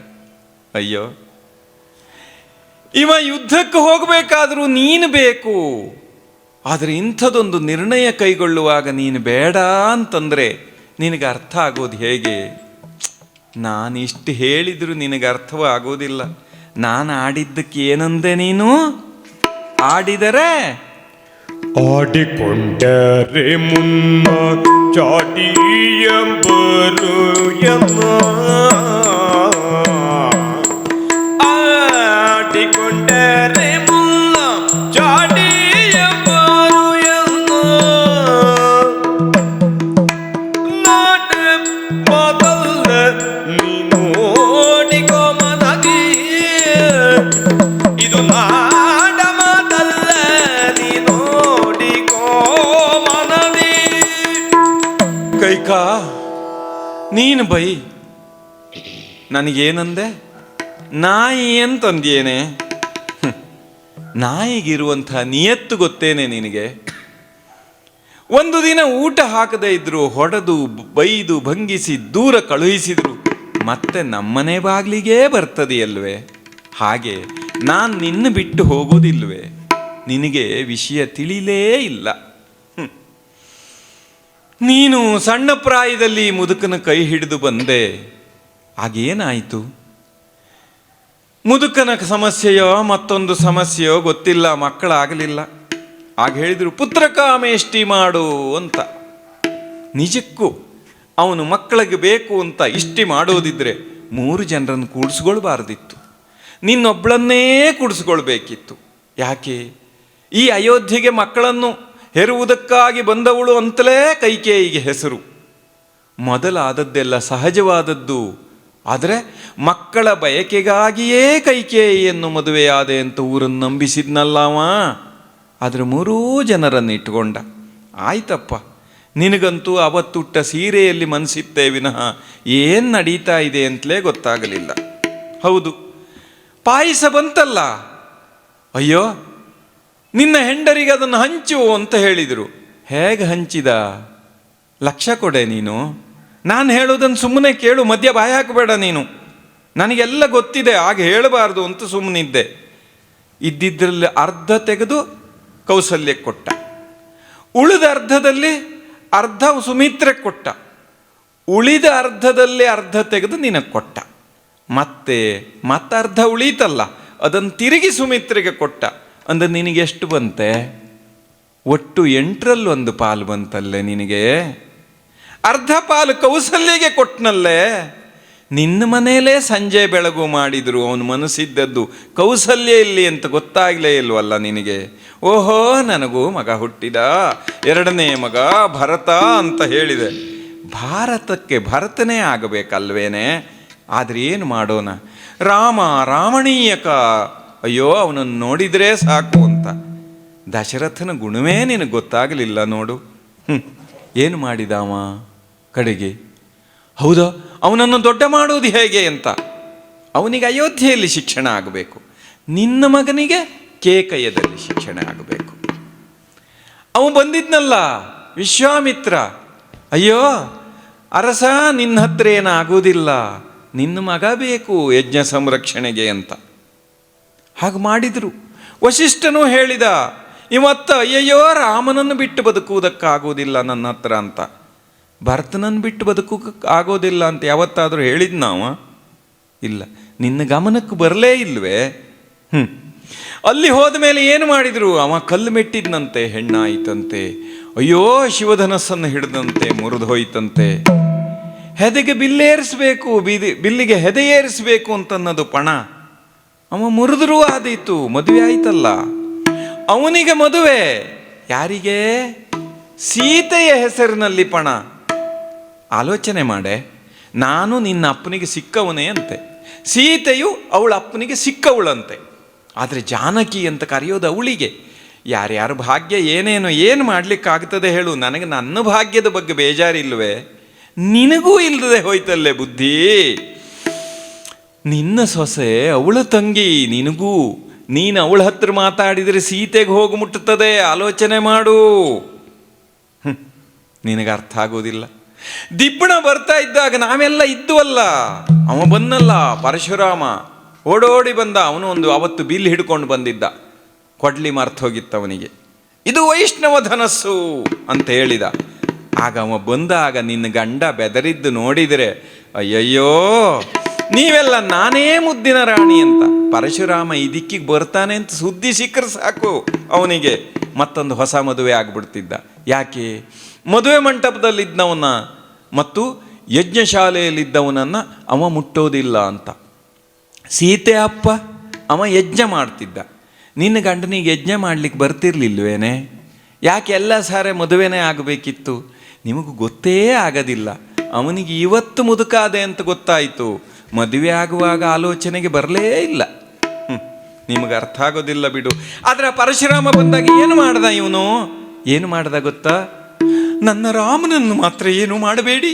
ಅಯ್ಯೋ, ಇವ ಯುದ್ಧಕ್ಕೆ ಹೋಗಬೇಕಾದ್ರೂ ನೀನು ಬೇಕು. ಆದರೆ ಇಂಥದೊಂದು ನಿರ್ಣಯ ಕೈಗೊಳ್ಳುವಾಗ ನೀನು ಬೇಡ ಅಂತಂದರೆ ನಿನಗೆ ಅರ್ಥ ಆಗೋದು ಹೇಗೆ? ನಾನಿಷ್ಟು ಹೇಳಿದ್ರು ನಿನಗೆ ಅರ್ಥವಾಗೋದಿಲ್ಲ. ನಾನು ಆಡಿದ್ದಕ್ಕೆ ಏನಂದೆ ನೀನು? ಆಡಿದರೆ ಆಡಿಕೊಂಡರೆ ಮುನ್ನ ಚಾಟಿಯಂಬರು ಎಮ್ಮ, ಆಡಿಕೊಂಡರೆ ಮುನ್ನ ಚಾಟಿಯಂಬರು ಎಮ್ಮ, ನಾಟ ಮಾತಲ್ಲ ನೀನು ಓಡಿಕೋ ಮನದಿ, ಇದು ನಾಡ ಮಾತಲ್ಲ ನೀನು ಓಡಿಕೋ ಮನದಿ. ಕೈಕಾ, ನೀನು ಬೈ, ನನಗೇನಂದೆ? ನಾಯಿ ಅಂತಂದೇನೆ. ನಾಯಿಗಿರುವಂಥ ನಿಯತ್ತು ಗೊತ್ತೇನೆ ನಿನಗೆ? ಒಂದು ದಿನ ಊಟ ಹಾಕದೇ ಇದ್ರು ಹೊಡೆದು ಬೈದು ಭಂಗಿಸಿ ದೂರ ಕಳುಹಿಸಿದ್ರು ಮತ್ತೆ ನಮ್ಮನೆ ಬಾಗಿಲಿಗೇ ಬರ್ತದೆಯಲ್ವೇ? ಹಾಗೆ ನಾನು ನಿನ್ನ ಬಿಟ್ಟು ಹೋಗೋದಿಲ್ವೇ? ನಿನಗೆ ವಿಷಯ ತಿಳಿಲೇ ಇಲ್ಲ. ನೀನು ಸಣ್ಣ ಪ್ರಾಯದಲ್ಲಿ ಮುದುಕನ ಕೈ ಹಿಡಿದು ಬಂದೆ. ಆಗೇನಾಯಿತು? ಮುದುಕನ ಸಮಸ್ಯೆಯೋ ಮತ್ತೊಂದು ಸಮಸ್ಯೆಯೋ ಗೊತ್ತಿಲ್ಲ, ಮಕ್ಕಳಾಗಲಿಲ್ಲ. ಆಗ ಹೇಳಿದರು ಪುತ್ರಕಾಮೇಷ್ಟಿ ಮಾಡು ಅಂತ. ನಿಜಕ್ಕೂ ಅವನು ಮಕ್ಕಳಿಗೆ ಬೇಕು ಅಂತ ಇಷ್ಟಿ ಮಾಡೋದಿದ್ರೆ 3 ಜನರನ್ನು ಕೂಡಿಸ್ಕೊಳ್ಬಾರ್ದಿತ್ತು, ನಿನ್ನೊಬ್ಬಳನ್ನೇ ಕೂಡಿಸ್ಕೊಳ್ಬೇಕಿತ್ತು. ಯಾಕೆ? ಈ ಅಯೋಧ್ಯೆಗೆ ಮಕ್ಕಳನ್ನು ಹೆರುವುದಕ್ಕಾಗಿ ಬಂದವಳು ಅಂತಲೇ ಕೈಕೇಯಿಗೆ ಹೆಸರು. ಮೊದಲಾದದ್ದೆಲ್ಲ ಸಹಜವಾದದ್ದು. ಆದರೆ ಮಕ್ಕಳ ಬಯಕೆಗಾಗಿಯೇ ಕೈಕೇಯಿಯನ್ನು ಮದುವೆಯಾದೆ ಅಂತ ಊರನ್ನು ನಂಬಿಸಿದ್ನಲ್ಲವ. ಆದರೆ 3 ಜನರನ್ನು ಇಟ್ಕೊಂಡ. ಆಯ್ತಪ್ಪ, ನಿನಗಂತೂ ಅವತ್ತುಟ್ಟ ಸೀರೆಯಲ್ಲಿ ಮನಸ್ಸಿತ್ತೇ ವಿನಃ ಏನು ನಡೀತಾ ಇದೆ ಅಂತಲೇ ಗೊತ್ತಾಗಲಿಲ್ಲ. ಹೌದು, ಪಾಯಸ ಬಂತಲ್ಲ, ಅಯ್ಯೋ ನಿನ್ನ ಹೆಂಡರಿಗೆ ಅದನ್ನು ಹಂಚು ಅಂತ ಹೇಳಿದರು. ಹೇಗೆ ಹಂಚಿದ? ಲಕ್ಷ ಕೊಡೆ ನೀನು. ನಾನು ಹೇಳೋದನ್ನು ಸುಮ್ಮನೆ ಕೇಳು, ಮಧ್ಯ ಬಾಯಿ ಹಾಕಬೇಡ ನೀನು. ನನಗೆಲ್ಲ ಗೊತ್ತಿದೆ, ಆಗ ಹೇಳಬಾರ್ದು ಅಂತ ಸುಮ್ಮನಿದ್ದೆ. ಇದ್ದಿದ್ರಲ್ಲಿ ಅರ್ಧ ತೆಗೆದು ಕೌಸಲ್ಯಕ್ಕೆ ಕೊಟ್ಟ, ಉಳಿದ ಅರ್ಧದಲ್ಲಿ ಅರ್ಧ ಸುಮಿತ್ರೆಗೆ ಕೊಟ್ಟ, ಉಳಿದ ಅರ್ಧದಲ್ಲಿ ಅರ್ಧ ತೆಗೆದು ನಿನಗೆ ಕೊಟ್ಟ, ಮತ್ತರ್ಧ ಉಳೀತಲ್ಲ ಅದನ್ನು ತಿರುಗಿ ಸುಮಿತ್ರೆಗೆ ಕೊಟ್ಟ. ಅಂದರೆ ನಿನಗೆಷ್ಟು ಬಂತೆ? ಒಟ್ಟು 8ರಲ್ಲಿ 1 ಪಾಲು ಬಂತಲ್ಲೇ ನಿನಗೆ. ಅರ್ಧ ಪಾಲು ಕೌಸಲ್ಯಗೆ ಕೊಟ್ಟನಲ್ಲೇ. ನಿನ್ನ ಮನೆಯಲ್ಲೇ ಸಂಜೆ ಬೆಳಗು ಮಾಡಿದ್ರು, ಅವನು ಮನಸ್ಸಿದ್ದದ್ದು ಕೌಸಲ್ಯ ಇಲ್ಲಿ ಅಂತ ಗೊತ್ತಾಗಲೇ ಇಲ್ವಲ್ಲ ನಿನಗೆ. ಓಹೋ, ನನಗೂ ಮಗ ಹುಟ್ಟಿದ, 2ನೇ ಮಗ ಭರತ ಅಂತ ಹೇಳಿದೆ. ಭಾರತಕ್ಕೆ ಭರತನೇ ಆಗಬೇಕಲ್ವೇನೆ? ಆದರೆ ಏನು ಮಾಡೋಣ, ರಾಮ ರಾಮಣೀಯಕ, ಅಯ್ಯೋ ಅವನನ್ನು ನೋಡಿದರೆ ಸಾಕು ಅಂತ. ದಶರಥನ ಗುಣವೇ ನಿನಗೆ ಗೊತ್ತಾಗಲಿಲ್ಲ ನೋಡು. ಏನು ಮಾಡಿದಾವ ಕಡೆಗೆ? ಹೌದಾ, ಅವನನ್ನು ದೊಡ್ಡ ಮಾಡೋದು ಹೇಗೆ ಅಂತ. ಅವನಿಗೆ ಅಯೋಧ್ಯೆಯಲ್ಲಿ ಶಿಕ್ಷಣ ಆಗಬೇಕು, ನಿನ್ನ ಮಗನಿಗೆ ಕೇಕಯದಲ್ಲಿ ಶಿಕ್ಷಣ ಆಗಬೇಕು. ಅವನು ಬಂದಿದ್ನಲ್ಲ ವಿಶ್ವಾಮಿತ್ರ, ಅಯ್ಯೋ ಅರಸ ನಿನ್ನ ಹತ್ರ ಏನಾಗೋದಿಲ್ಲ, ನಿನ್ನ ಮಗ ಬೇಕು ಯಜ್ಞ ಸಂರಕ್ಷಣೆಗೆ ಅಂತ. ಹಾಗೆ ಮಾಡಿದರು. ವಸಿಷ್ಠನೂ ಹೇಳಿದ, ಇವತ್ತು ಅಯ್ಯಯ್ಯೋ ರಾಮನನ್ನು ಬಿಟ್ಟು ಬದುಕುವುದಕ್ಕಾಗೋದಿಲ್ಲ ನನ್ನ ಹತ್ರ ಅಂತ. ಭರತನನ್ನು ಬಿಟ್ಟು ಬದುಕೋಕ್ಕೆ ಆಗೋದಿಲ್ಲ ಅಂತ ಯಾವತ್ತಾದರೂ ಹೇಳಿದ್ ನಾವು? ಇಲ್ಲ. ನಿನ್ನ ಗಮನಕ್ಕೆ ಬರಲೇ ಇಲ್ವೇ? ಅಲ್ಲಿ ಹೋದ ಮೇಲೆ ಏನು ಮಾಡಿದರು? ಅವ ಕಲ್ಲು ಮೆಟ್ಟಿದ್ನಂತೆ, ಹೆಣ್ಣಾಯಿತಂತೆ. ಅಯ್ಯೋ ಶಿವಧನಸ್ಸನ್ನು ಹಿಡಿದಂತೆ ಮುರಿದು ಹೋಯ್ತಂತೆ. ಹೆದೆಗೆ ಬಿಲ್ಲೇರಿಸಬೇಕು, ಬಿಲ್ಲಿಗೆ ಹೆದೆ ಏರಿಸಬೇಕು ಅಂತನ್ನೋದು ಪಣ. ಅವ ಮುರಿದ್ರೂ ಆದೀತು, ಮದುವೆ ಆಯ್ತಲ್ಲ. ಅವನಿಗೆ ಮದುವೆ ಯಾರಿಗೆ? ಸೀತೆಯ ಹೆಸರಿನಲ್ಲಿ ಪಣ. ಆಲೋಚನೆ ಮಾಡೆ, ನಾನು ನಿನ್ನ ಅಪ್ಪನಿಗೆ ಸಿಕ್ಕವನೇ ಅಂತೆ, ಸೀತೆಯು ಅವಳ ಅಪ್ಪನಿಗೆ ಸಿಕ್ಕವಳಂತೆ. ಆದರೆ ಜಾನಕಿ ಅಂತ ಕರೆಯೋದು ಅವಳಿಗೆ. ಯಾರ್ಯಾರ ಭಾಗ್ಯ ಏನು ಮಾಡಲಿಕ್ಕಾಗ್ತದೆ ಹೇಳು? ನನಗೆ ನನ್ನ ಭಾಗ್ಯದ ಬಗ್ಗೆ ಬೇಜಾರಿಲ್ವೇ? ನಿನಗೂ ಇಲ್ಲದೆ ಹೋಯ್ತಲ್ಲೇ ಬುದ್ಧಿ. ನಿನ್ನ ಸೊಸೆ ಅವಳ ತಂಗಿ, ನಿನಗೂ. ನೀನು ಅವಳ ಹತ್ರ ಮಾತಾಡಿದರೆ ಸೀತೆಗೆ ಹೋಗಿ ಮುಟ್ಟುತ್ತದೆ, ಆಲೋಚನೆ ಮಾಡು. ನಿನಗೆ ಅರ್ಥ ಆಗೋದಿಲ್ಲ. ದಿಬ್ಬಣ ಬರ್ತಾ ಇದ್ದಾಗ ನಾವೆಲ್ಲ ಇದ್ದುವಲ್ಲ, ಅವ ಬಂದಲ್ಲ ಪರಶುರಾಮ, ಓಡೋಡಿ ಬಂದ. ಅವನು ಅವತ್ತು ಬಿಲ್ ಹಿಡ್ಕೊಂಡು ಬಂದಿದ್ದ, ಕೊಡ್ಲಿ ಮರ್ತೋಗಿತ್ತು ಅವನಿಗೆ. ಇದು ವೈಷ್ಣವ ಧನಸ್ಸು ಅಂತ ಹೇಳಿದ. ಆಗ ಅವ ಬಂದಾಗ ನಿನ್ನ ಗಂಡ ಬೆದರಿದ್ದು ನೋಡಿದರೆ ಅಯ್ಯಯ್ಯೋ, ನೀವೆಲ್ಲ ನಾನೇ ಮುದ್ದಿನ ರಾಣಿ ಅಂತ. ಪರಶುರಾಮ ಈ ದಿಕ್ಕಿಗೆ ಬರ್ತಾನೆ ಅಂತ ಸುದ್ದಿ ಸಿಕ್ಕರೆ ಸಾಕು, ಅವನಿಗೆ ಮತ್ತೊಂದು ಹೊಸ ಮದುವೆ ಆಗ್ಬಿಡ್ತಿದ್ದ. ಯಾಕೆ? ಮದುವೆ ಮಂಟಪದಲ್ಲಿದ್ದವನ್ನ ಮತ್ತು ಯಜ್ಞಶಾಲೆಯಲ್ಲಿದ್ದವನನ್ನು ಅವ ಮುಟ್ಟೋದಿಲ್ಲ ಅಂತ. ಸೀತೆ ಅಪ್ಪ ಅವ ಯಜ್ಞ ಮಾಡ್ತಿದ್ದ. ನಿನ್ನ ಗಂಡನಿಗೆ ಯಜ್ಞ ಮಾಡ್ಲಿಕ್ಕೆ ಬರ್ತಿರ್ಲಿಲ್ವೇನೆ? ಯಾಕೆ ಎಲ್ಲ ಸಾರೆ ಮದುವೆನೇ ಆಗಬೇಕಿತ್ತು? ನಿಮಗೂ ಗೊತ್ತೇ ಆಗೋದಿಲ್ಲ. ಅವನಿಗೆ ಇವತ್ತು ಮುದುಕಾದೆ ಅಂತ ಗೊತ್ತಾಯಿತು, ಮದುವೆ ಆಗುವಾಗ ಆಲೋಚನೆಗೆ ಬರಲೇ ಇಲ್ಲ. ನಿಮಗೆ ಅರ್ಥ ಆಗೋದಿಲ್ಲ ಬಿಡು. ಆದರೆ ಪರಶುರಾಮ ಬಂದಾಗ ಏನು ಮಾಡ್ದ ಇವನು? ಏನು ಮಾಡ್ದ ಗೊತ್ತಾ? ನನ್ನ ರಾಮನನ್ನು ಮಾತ್ರ ಏನು ಮಾಡಬೇಡಿ,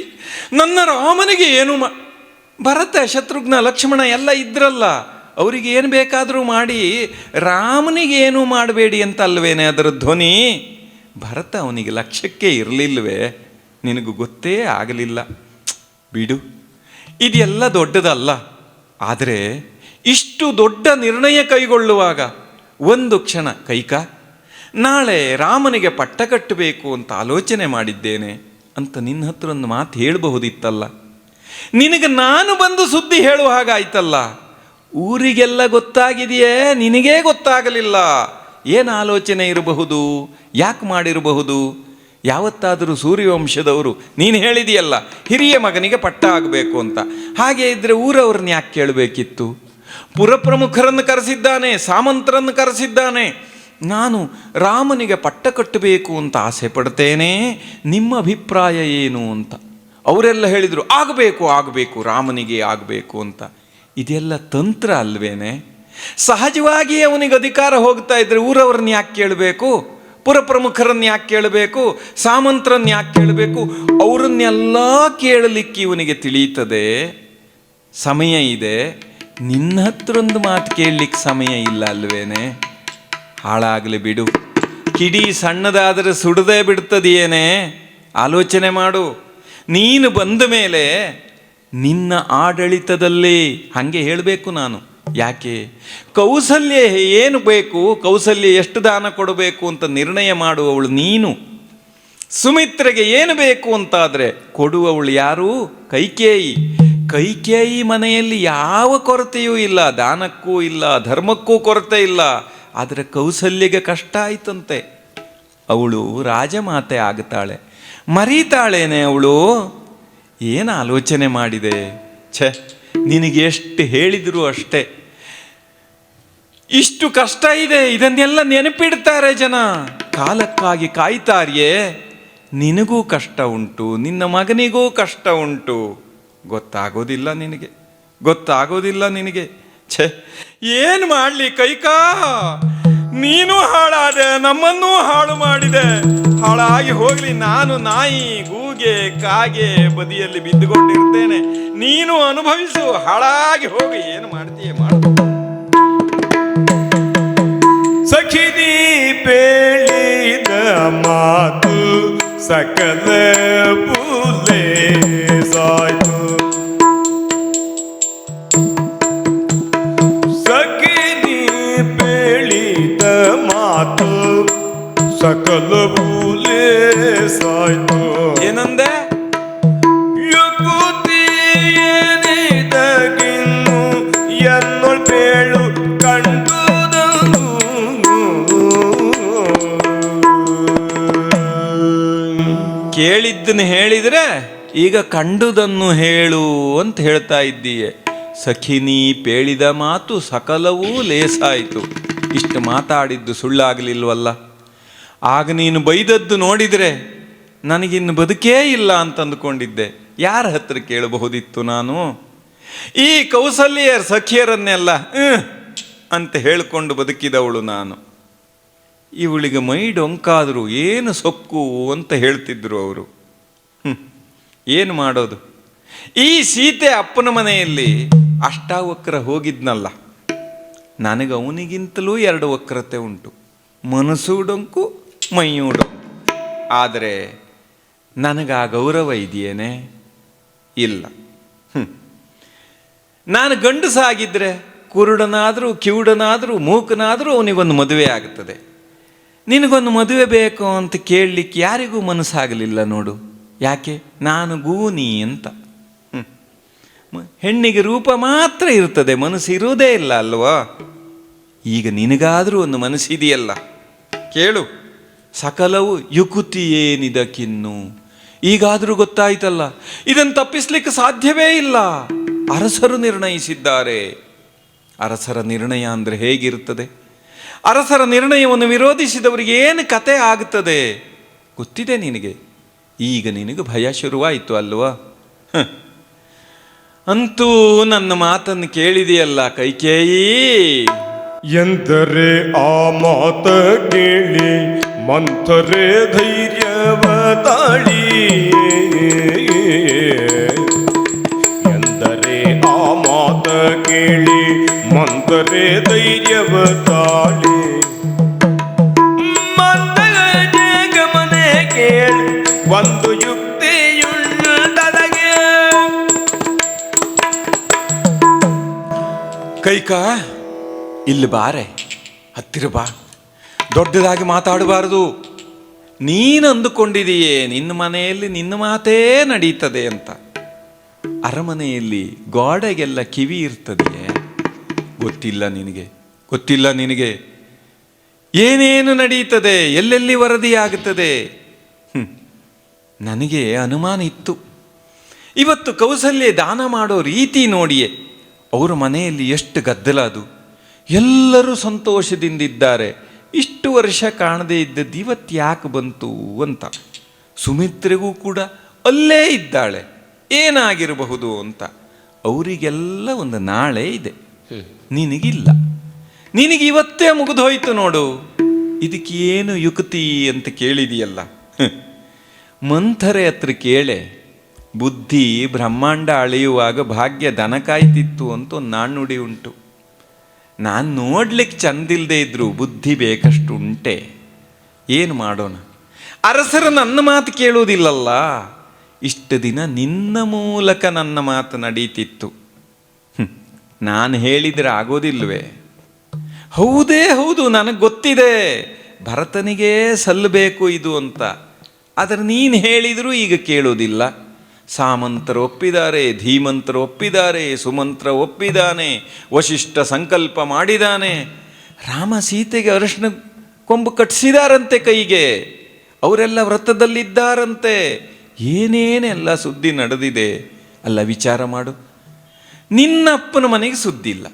ನನ್ನ ರಾಮನಿಗೆ ಏನು ಭರತ, ಶತ್ರುಘ್ನ, ಲಕ್ಷ್ಮಣ ಎಲ್ಲ ಇದ್ರಲ್ಲ, ಅವರಿಗೆ ಏನು ಬೇಕಾದರೂ ಮಾಡಿ ರಾಮನಿಗೆ ಏನೂ ಮಾಡಬೇಡಿ ಅಂತ ಅಲ್ವೇನೆ ಅದರ ಧ್ವನಿ? ಭರತ ಅವನಿಗೆ ಲಕ್ಷ್ಯಕ್ಕೆ ಇರಲಿಲ್ವೇ? ನಿನಗೂ ಗೊತ್ತೇ ಆಗಲಿಲ್ಲ ಬಿಡು. ಇದೆಲ್ಲ ದೊಡ್ಡದಲ್ಲ. ಆದರೆ ಇಷ್ಟು ದೊಡ್ಡ ನಿರ್ಣಯ ಕೈಗೊಳ್ಳುವಾಗ ಒಂದು ಕ್ಷಣ ಕೈಕ, ನಾಳೆ ರಾಮನಿಗೆ ಪಟ್ಟ ಕಟ್ಟಬೇಕು ಅಂತ ಆಲೋಚನೆ ಮಾಡಿದ್ದೇನೆ ಅಂತ ನಿನ್ನ ಹತ್ರ ಒಂದು ಮಾತು ಹೇಳಬಹುದಿತ್ತಲ್ಲ. ನಿನಗೆ ನಾನು ಬಂದು ಸುದ್ದಿ ಹೇಳುವ ಹಾಗಾಯ್ತಲ್ಲ. ಊರಿಗೆಲ್ಲ ಗೊತ್ತಾಗಿದೆಯೇ, ನಿನಗೇ ಗೊತ್ತಾಗಲಿಲ್ಲ. ಏನು ಆಲೋಚನೆ ಇರಬಹುದು? ಯಾಕೆ ಮಾಡಿರಬಹುದು? ಯಾವತ್ತಾದರೂ ಸೂರ್ಯವಂಶದವರು ನೀನು ಹೇಳಿದೆಯಲ್ಲ ಹಿರಿಯ ಮಗನಿಗೆ ಪಟ್ಟ ಆಗಬೇಕು ಅಂತ. ಹಾಗೆ ಇದ್ದರೆ ಊರವ್ರನ್ನ ಯಾಕೆ ಕೇಳಬೇಕಿತ್ತು? ಪುರಪ್ರಮುಖರನ್ನು ಕರೆಸಿದ್ದಾನೆ, ಸಾಮಂತರನ್ನು ಕರೆಸಿದ್ದಾನೆ. ನಾನು ರಾಮನಿಗೆ ಪಟ್ಟ ಕಟ್ಟಬೇಕು ಅಂತ ಆಸೆ ಪಡ್ತೇನೆ, ನಿಮ್ಮ ಅಭಿಪ್ರಾಯ ಏನು ಅಂತ. ಅವರೆಲ್ಲ ಹೇಳಿದರು ಆಗಬೇಕು ಆಗಬೇಕು, ರಾಮನಿಗೆ ಆಗಬೇಕು ಅಂತ. ಇದೆಲ್ಲ ತಂತ್ರ ಅಲ್ವೇನೆ? ಸಹಜವಾಗಿ ಅವನಿಗೆ ಅಧಿಕಾರ ಹೋಗ್ತಾ ಇದ್ರೆ ಊರವ್ರನ್ನ ಯಾಕೆ ಕೇಳಬೇಕು? ಪುರಪ್ರಮುಖರನ್ನು ಯಾಕೆ ಕೇಳಬೇಕು? ಸಾಮಂತರನ್ನು ಯಾಕೆ ಕೇಳಬೇಕು? ಅವರನ್ನೆಲ್ಲ ಕೇಳಲಿಕ್ಕೆ ಇವನಿಗೆ ತಿಳಿಯುತ್ತದೆ, ಸಮಯ ಇದೆ. ನಿನ್ನ ಹತ್ರ ಒಂದು ಮಾತು ಕೇಳಲಿಕ್ಕೆ ಸಮಯ ಇಲ್ಲ ಅಲ್ವೇನೆ? ಹಾಳಾಗಲಿ ಬಿಡು. ಕಿಡಿ ಸಣ್ಣದಾದರೆ ಸುಡದೇ ಬಿಡ್ತದೆಯೇನೆ? ಆಲೋಚನೆ ಮಾಡು. ನೀನು ಬಂದ ಮೇಲೆ ನಿನ್ನ ಆಡಳಿತದಲ್ಲಿ ಹಾಗೆ ಹೇಳಬೇಕು ನಾನು. ಯಾಕೆ? ಕೌಸಲ್ಯ ಏನು ಬೇಕು, ಕೌಸಲ್ಯ ಎಷ್ಟು ದಾನ ಕೊಡಬೇಕು ಅಂತ ನಿರ್ಣಯ ಮಾಡುವವಳು ನೀನು. ಸುಮಿತ್ರೆಗೆ ಏನು ಬೇಕು ಅಂತಾದರೆ ಕೊಡುವವಳು ಯಾರು? ಕೈಕೇಯಿ. ಕೈಕೇಯಿ ಮನೆಯಲ್ಲಿ ಯಾವ ಕೊರತೆಯೂ ಇಲ್ಲ, ದಾನಕ್ಕೂ ಇಲ್ಲ, ಧರ್ಮಕ್ಕೂ ಕೊರತೆ ಇಲ್ಲ. ಆದರೆ ಕೌಸಲ್ಯಗೆ ಕಷ್ಟ ಆಯ್ತಂತೆ. ಅವಳು ರಾಜಮಾತೆ ಆಗುತ್ತಾಳೆ, ಮರೀತಾಳೇನೆ ಅವಳು. ಏನು ಆಲೋಚನೆ ಮಾಡಿದೆ? ಛೆ, ನಿನಗೆ ಎಷ್ಟು ಹೇಳಿದ್ರು ಅಷ್ಟೇ. ಇಷ್ಟು ಕಷ್ಟ ಇದೆ, ಇದನ್ನೆಲ್ಲ ನೆನಪಿಡ್ತಾರೆ ಜನ, ಕಾಲಕ್ಕಾಗಿ ಕಾಯ್ತಾರಿಯೇ. ನಿನಗೂ ಕಷ್ಟ ಉಂಟು, ನಿನ್ನ ಮಗನಿಗೂ ಕಷ್ಟ ಉಂಟು. ಗೊತ್ತಾಗೋದಿಲ್ಲ ನಿನಗೆ, ಗೊತ್ತಾಗೋದಿಲ್ಲ ನಿನಗೆ. ಛೆ, ಏನು ಮಾಡಲಿ ಕೈಕಾ? ನೀನು ಹಾಳಾದೆ, ನಮ್ಮನ್ನೂ ಹಾಳು ಮಾಡಿದೆ. ಹಾಳಾಗಿ ಹೋಗ್ಲಿ, ನಾನು ನಾಯಿ ಗೂಗೆ ಕಾಗೆ ಬದಿಯಲ್ಲಿ ಬಿದ್ದುಕೊಂಡಿರ್ತೇನೆ, ನೀನು ಅನುಭವಿಸು. ಹಾಳಾಗಿ ಹೋಗಿ, ಏನು ಮಾಡ್ತೀಯ ಮಾಡು. ಸಖಿನಿ ಪೇಳಿದ ಮಾತು ಸಕಲ ಪುಲೆ ಸಾಯ್ತು. ಸಖಿನಿ ಪೇಳಿದ ಮಾತು ಸಕಲ ಪುಲೆ ಸಾಯ್ತು. ಏನಂದೆ? ಯುಗುತಿಯೇನಿದಗಿನ್ನು ಎನ್ನೊಳ್ ಪೇಳು ಕಂಡು ಕೇಳಿದ್ದನ್ನು ಹೇಳಿದರೆ ಈಗ ಕಂಡುದನ್ನು ಹೇಳು ಅಂತ ಹೇಳ್ತಾ ಇದ್ದೀಯೆ. ಸಖಿನಿ ಪೇಳಿದ ಮಾತು ಸಕಲವೂ ಲೇಸಾಯಿತು. ಇಷ್ಟು ಮಾತಾಡಿದ್ದು ಸುಳ್ಳಾಗಲಿಲ್ವಲ್ಲ? ಆಗ ನೀನು ಬೈದದ್ದು ನೋಡಿದರೆ ನನಗಿನ್ನು ಬದುಕೇ ಇಲ್ಲ ಅಂತ ಅಂದುಕೊಂಡಿದ್ದೆ. ಯಾರ ಹತ್ರ ಕೇಳಬಹುದಿತ್ತು ನಾನು? ಈ ಕೌಸಲ್ಯರ ಸಖಿಯರನ್ನೆಲ್ಲ ಅಂತ ಹೇಳಿಕೊಂಡು ಬದುಕಿದವಳು ನಾನು. ಇವಳಿಗೆ ಮೈ ಡೊಂಕಾದರೂ ಏನು ಸೊಕ್ಕು ಅಂತ ಹೇಳ್ತಿದ್ರು ಅವರು. ಏನು ಮಾಡೋದು? ಈ ಸೀತೆ ಅಪ್ಪನ ಮನೆಯಲ್ಲಿ ಅಷ್ಟಾವಕ್ರ ಹೋಗಿದ್ನಲ್ಲ, ನನಗೆ ಅವನಿಗಿಂತಲೂ 2 ವಕ್ರತೆ ಉಂಟು. ಮನಸ್ಸು ಡೊಂಕು, ಮೈಯೂ ಡೊಂಕು. ಆದರೆ ನನಗೆ ಆ ಗೌರವ ಇದೆಯೇನೆ? ಇಲ್ಲ. ನಾನು ಗಂಡಸಾಗಿದ್ದರೆ ಕುರುಡನಾದರೂ ಕಿವುಡನಾದರೂ ಮೂಕನಾದರೂ ಅವನಿಗೊಂದು ಮದುವೆ ಆಗುತ್ತದೆ. ನಿನಗೊಂದು ಮದುವೆ ಬೇಕು ಅಂತ ಕೇಳಲಿಕ್ಕೆ ಯಾರಿಗೂ ಮನಸ್ಸಾಗಲಿಲ್ಲ ನೋಡು. ಯಾಕೆ? ನಾನು ಗೂನಿ ಅಂತ. ಹೆಣ್ಣಿಗೆ ರೂಪ ಮಾತ್ರ ಇರ್ತದೆ, ಮನಸ್ಸು ಇರುವುದೇ ಇಲ್ಲ ಅಲ್ವಾ? ಈಗ ನಿನಗಾದರೂ ಒಂದು ಮನಸ್ಸಿದೆಯಲ್ಲ, ಕೇಳು. ಸಕಲವು ಯುಕುತಿ ಏನಿದಕ್ಕಿನ್ನು. ಈಗಾದರೂ ಗೊತ್ತಾಯ್ತಲ್ಲ, ಇದನ್ನು ತಪ್ಪಿಸ್ಲಿಕ್ಕೆ ಸಾಧ್ಯವೇ ಇಲ್ಲ. ಅರಸರು ನಿರ್ಣಯಿಸಿದ್ದಾರೆ. ಅರಸರ ನಿರ್ಣಯ ಅಂದರೆ ಹೇಗಿರ್ತದೆ? ಅರಸರ ನಿರ್ಣಯವನ್ನು ವಿರೋಧಿಸಿದವರಿಗೆ ಏನು ಕತೆ ಆಗುತ್ತದೆ ಗೊತ್ತಿದೆ ನಿನಗೆ. ಈಗ ನಿನಗೆ ಭಯ ಶುರುವಾಯಿತು ಅಲ್ವಾ? ಅಂತೂ ನನ್ನ ಮಾತನ್ನು ಕೇಳಿದೆಯಲ್ಲ ಕೈಕೇಯಿ. ಎಂದರೆ ಆ ಮಾತ ಕೇಳಿ ಮಂಥರೆ ಧೈರ್ಯವ ತಾಳಿ. ಎಂದರೆ ಆ ಮಾತ ಕೇಳಿ ಮಂಥರೆ ಧೈರ್ಯವ ತಾಳಿ. ಗಮನೆ ಕೇಳಿ ಒಂದು ಯುಕ್ತಿಯುಳ್ಳದಗೆ. ಕೈಕಾ, ಇಲ್ಲಿ ಬಾರೆ, ಹತ್ತಿರ ಬಾ. ದೊಡ್ಡದಾಗಿ ಮಾತಾಡಬಾರದು. ನೀನು ಅಂದುಕೊಂಡಿದೆಯೇ ನಿನ್ನ ಮನೆಯಲ್ಲಿ ನಿನ್ನ ಮಾತೇ ನಡೀತದೆ ಅಂತ. ಅರಮನೆಯಲ್ಲಿ ಗೋಡೆಗೆಲ್ಲ ಕಿವಿ ಇರ್ತದೆಯೇ? ಗೊತ್ತಿಲ್ಲ ನಿನಗೆ, ಗೊತ್ತಿಲ್ಲ ನಿನಗೆ ಏನೇನು ನಡೀತದೆ, ಎಲ್ಲೆಲ್ಲಿ ವರದಿಯಾಗುತ್ತದೆ. ನನಗೆ ಅನುಮಾನ ಇತ್ತು. ಇವತ್ತು ಕೌಸಲ್ಯ ದಾನ ಮಾಡೋ ರೀತಿ ನೋಡಿಯೇ ಅವರ ಮನೆಯಲ್ಲಿ ಎಷ್ಟು ಗದ್ದಲ. ಅದು ಎಲ್ಲರೂ ಸಂತೋಷದಿಂದಿದ್ದಾರೆ. ಇಷ್ಟು ವರ್ಷ ಕಾಣದೇ ಇದ್ದದ್ದು ಇವತ್ತು ಯಾಕೆ ಬಂತು ಅಂತ. ಸುಮಿತ್ರೆಗೂ ಕೂಡ ಅಲ್ಲೇ ಇದ್ದಾಳೆ, ಏನಾಗಿರಬಹುದು ಅಂತ. ಅವರಿಗೆಲ್ಲ ಒಂದು ನಾಳೆ ಇದೆ, ನಿನಗಿಲ್ಲ. ನಿನಗೆ ಇವತ್ತೇ ಮುಗಿದೋಯ್ತು ನೋಡು. ಇದಕ್ಕೇನು ಯುಕ್ತಿ ಅಂತ ಕೇಳಿದೆಯಲ್ಲ. ಮಂಥರೆ ಹತ್ರ ಕೇಳೆ. ಬುದ್ಧಿ ಬ್ರಹ್ಮಾಂಡ ಅಳೆಯುವಾಗ ಭಾಗ್ಯ ದನ ಕಾಯ್ತಿತ್ತು ಅಂತ ಒಂದು ನಾಣ್ಣುಡಿ ಉಂಟು. ನಾನು ನೋಡ್ಲಿಕ್ಕೆ ಚಂದಿಲ್ಲದೆ ಇದ್ರು ಬುದ್ಧಿ ಬೇಕಷ್ಟು ಉಂಟೆ. ಏನು ಮಾಡೋಣ? ಅರಸರು ನನ್ನ ಮಾತು ಕೇಳುವುದಿಲ್ಲಲ್ಲ. ಇಷ್ಟು ದಿನ ನಿನ್ನ ಮೂಲಕ ನನ್ನ ಮಾತು ನಡೀತಿತ್ತು. ನಾನು ಹೇಳಿದರೆ ಆಗೋದಿಲ್ವೇ? ಹೌದೇ ಹೌದು, ನನಗೆ ಗೊತ್ತಿದೆ ಭರತನಿಗೇ ಸಲ್ಲಬೇಕು ಇದು ಅಂತ. ಆದರೆ ನೀನು ಹೇಳಿದರೂ ಈಗ ಕೇಳೋದಿಲ್ಲ. ಸಾಮಂತರು ಒಪ್ಪಿದ್ದಾರೆ, ಧೀಮಂತರು ಒಪ್ಪಿದ್ದಾರೆ, ಸುಮಂತ್ರ ಒಪ್ಪಿದ್ದಾನೆ, ವಶಿಷ್ಠ ಸಂಕಲ್ಪ ಮಾಡಿದ್ದಾನೆ. ರಾಮ ಸೀತೆಗೆ ಅರಿಶಿನ ಕೊಂಬು ಕಟ್ಟಿಸಿದಾರಂತೆ ಕೈಗೆ. ಅವರೆಲ್ಲ ವ್ರತದಲ್ಲಿದ್ದಾರಂತೆ. ಏನೇನೆಲ್ಲ ಸುದ್ದಿ ನಡೆದಿದೆ ಅಲ್ಲ, ವಿಚಾರ ಮಾಡು. ನಿನ್ನ ಅಪ್ಪನ ಮನೆಗೆ ಸುದ್ದಿಲ್ಲ,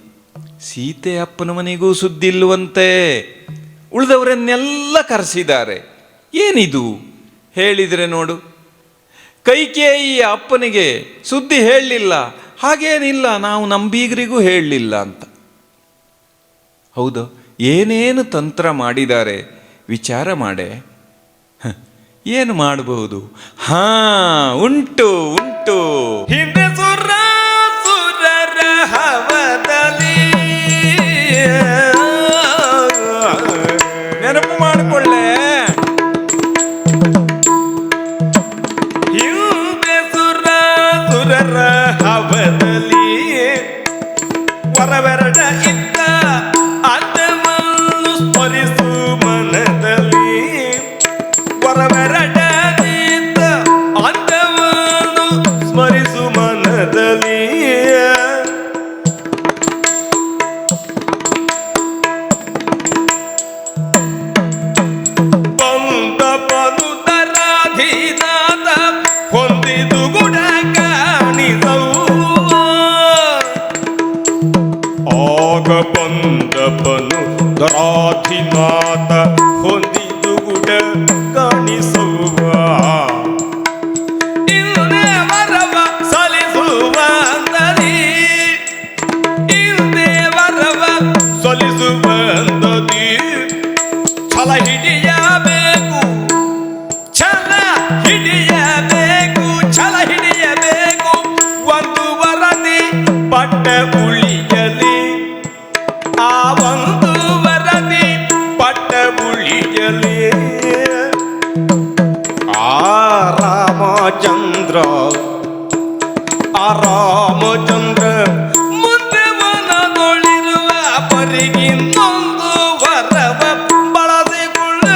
ಸೀತೆ ಅಪ್ಪನ ಮನೆಗೂ ಸುದ್ದಿಲ್ಲವಂತೆ. ಉಳಿದವರನ್ನೆಲ್ಲ ಕರೆಸಿದ್ದಾರೆ. ಏನಿದು ಹೇಳಿದರೆ ನೋಡು. ಕೈಕೇಯಿ ಅಪ್ಪನಿಗೆ ಸುದ್ದಿ ಹೇಳಲಿಲ್ಲ. ಹಾಗೇನಿಲ್ಲ, ನಾವು ನಮ್ಮ ಬೀಗರಿಗೂ ಹೇಳಲಿಲ್ಲ ಅಂತ. ಹೌದು, ಏನೇನು ತಂತ್ರ ಮಾಡಿದ್ದಾರೆ ವಿಚಾರ ಮಾಡೆ. ಏನು ಮಾಡಬಹುದು? ಹಾ, ಉಂಟು ಉಂಟು. ಹಿಂದೆ ಸುರರ ಹವದಲ್ಲಿ ನೆನಪು ಮಾಡಿಕೊಳ್ಳೆ. ಹಿಂದೆ ಸುರರ ಹವದಲ್ಲಿ ವರವೆರಡ ಇದ್ದ ಅದವನ್ನು ಸ್ಮರಿಸು ಮನದಲ್ಲಿ. ವರವೆರಡ ಇದ್ದ ಅದವನ್ನು ಸ್ಮರಿಸು ಮನದಲ್ಲಿ. ಹೊಂದಿದು ಗುಡ ಕಾಣಿಸವು. ಆಗ ಬಂದಪನು ದರಾಧಿನಾಥ ಹೊಂದಿದು ಗುಡ ಕಾಣಿಸುವ. ಇಲ್ಲದೆ ವರವ ಸಲಿಸುವಂದದಿ. ಇಲ್ಲದೆ ವರವ ಸಲಿಸುವಂದದಿ. ಛಲ ಹಿಡಿಯಬೇಕು, ಛಲ ಹಿಡಿಯಬೇಕು, ಛಲ ಹಿಡಿಯಬೇಕು. ಒಂದು ವರದಿ ಪಟ್ಟ ಉಳಿಯಲಿ, ಆ ಒಂದು ವರದಿ ಪಟ್ಟ ಉಳಿಯಲಿ. ಆ ರಾಮಚಂದ್ರ, ಆ ರಾಮಚಂದ್ರ ಮುಂದೆ ಮನದೊಳಿರುವ ಪರಿಗಿನ್ನೊಂದು ವರವ ಬಳಸಿಕೊಳ್ಳ.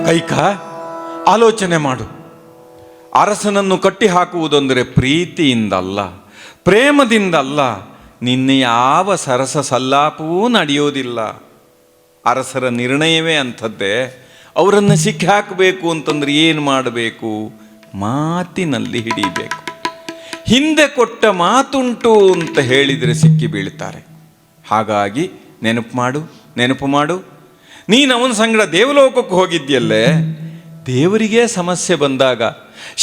ಕೈಕ ಆಲೋಚನೆ ಮಾಡು. ಅರಸನನ್ನು ಕಟ್ಟಿ ಹಾಕುವುದೆಂದರೆ ಪ್ರೀತಿಯಿಂದಲ್ಲ, ಪ್ರೇಮದಿಂದಲ್ಲ. ನಿನ್ನ ಯಾವ ಸರಸ ಸಲ್ಲಾಪವೂ ನಡೆಯೋದಿಲ್ಲ. ಅರಸರ ನಿರ್ಣಯವೇ ಅಂಥದ್ದೇ. ಅವರನ್ನು ಸಿಕ್ಕಿ ಹಾಕಬೇಕು ಅಂತಂದ್ರೆ ಏನು ಮಾಡಬೇಕು? ಮಾತಿನಲ್ಲಿ ಹಿಡಿಬೇಕು. ಹಿಂದೆ ಕೊಟ್ಟ ಮಾತುಂಟು ಅಂತ ಹೇಳಿದರೆ ಸಿಕ್ಕಿ ಬೀಳ್ತಾರೆ. ಹಾಗಾಗಿ ನೆನಪು ಮಾಡು. ನೀನು ಅವನ ಸಂಗಡ ದೇವಲೋಕಕ್ಕೆ ಹೋಗಿದ್ಯಲ್ಲೇ, ದೇವರಿಗೆ ಸಮಸ್ಯೆ ಬಂದಾಗ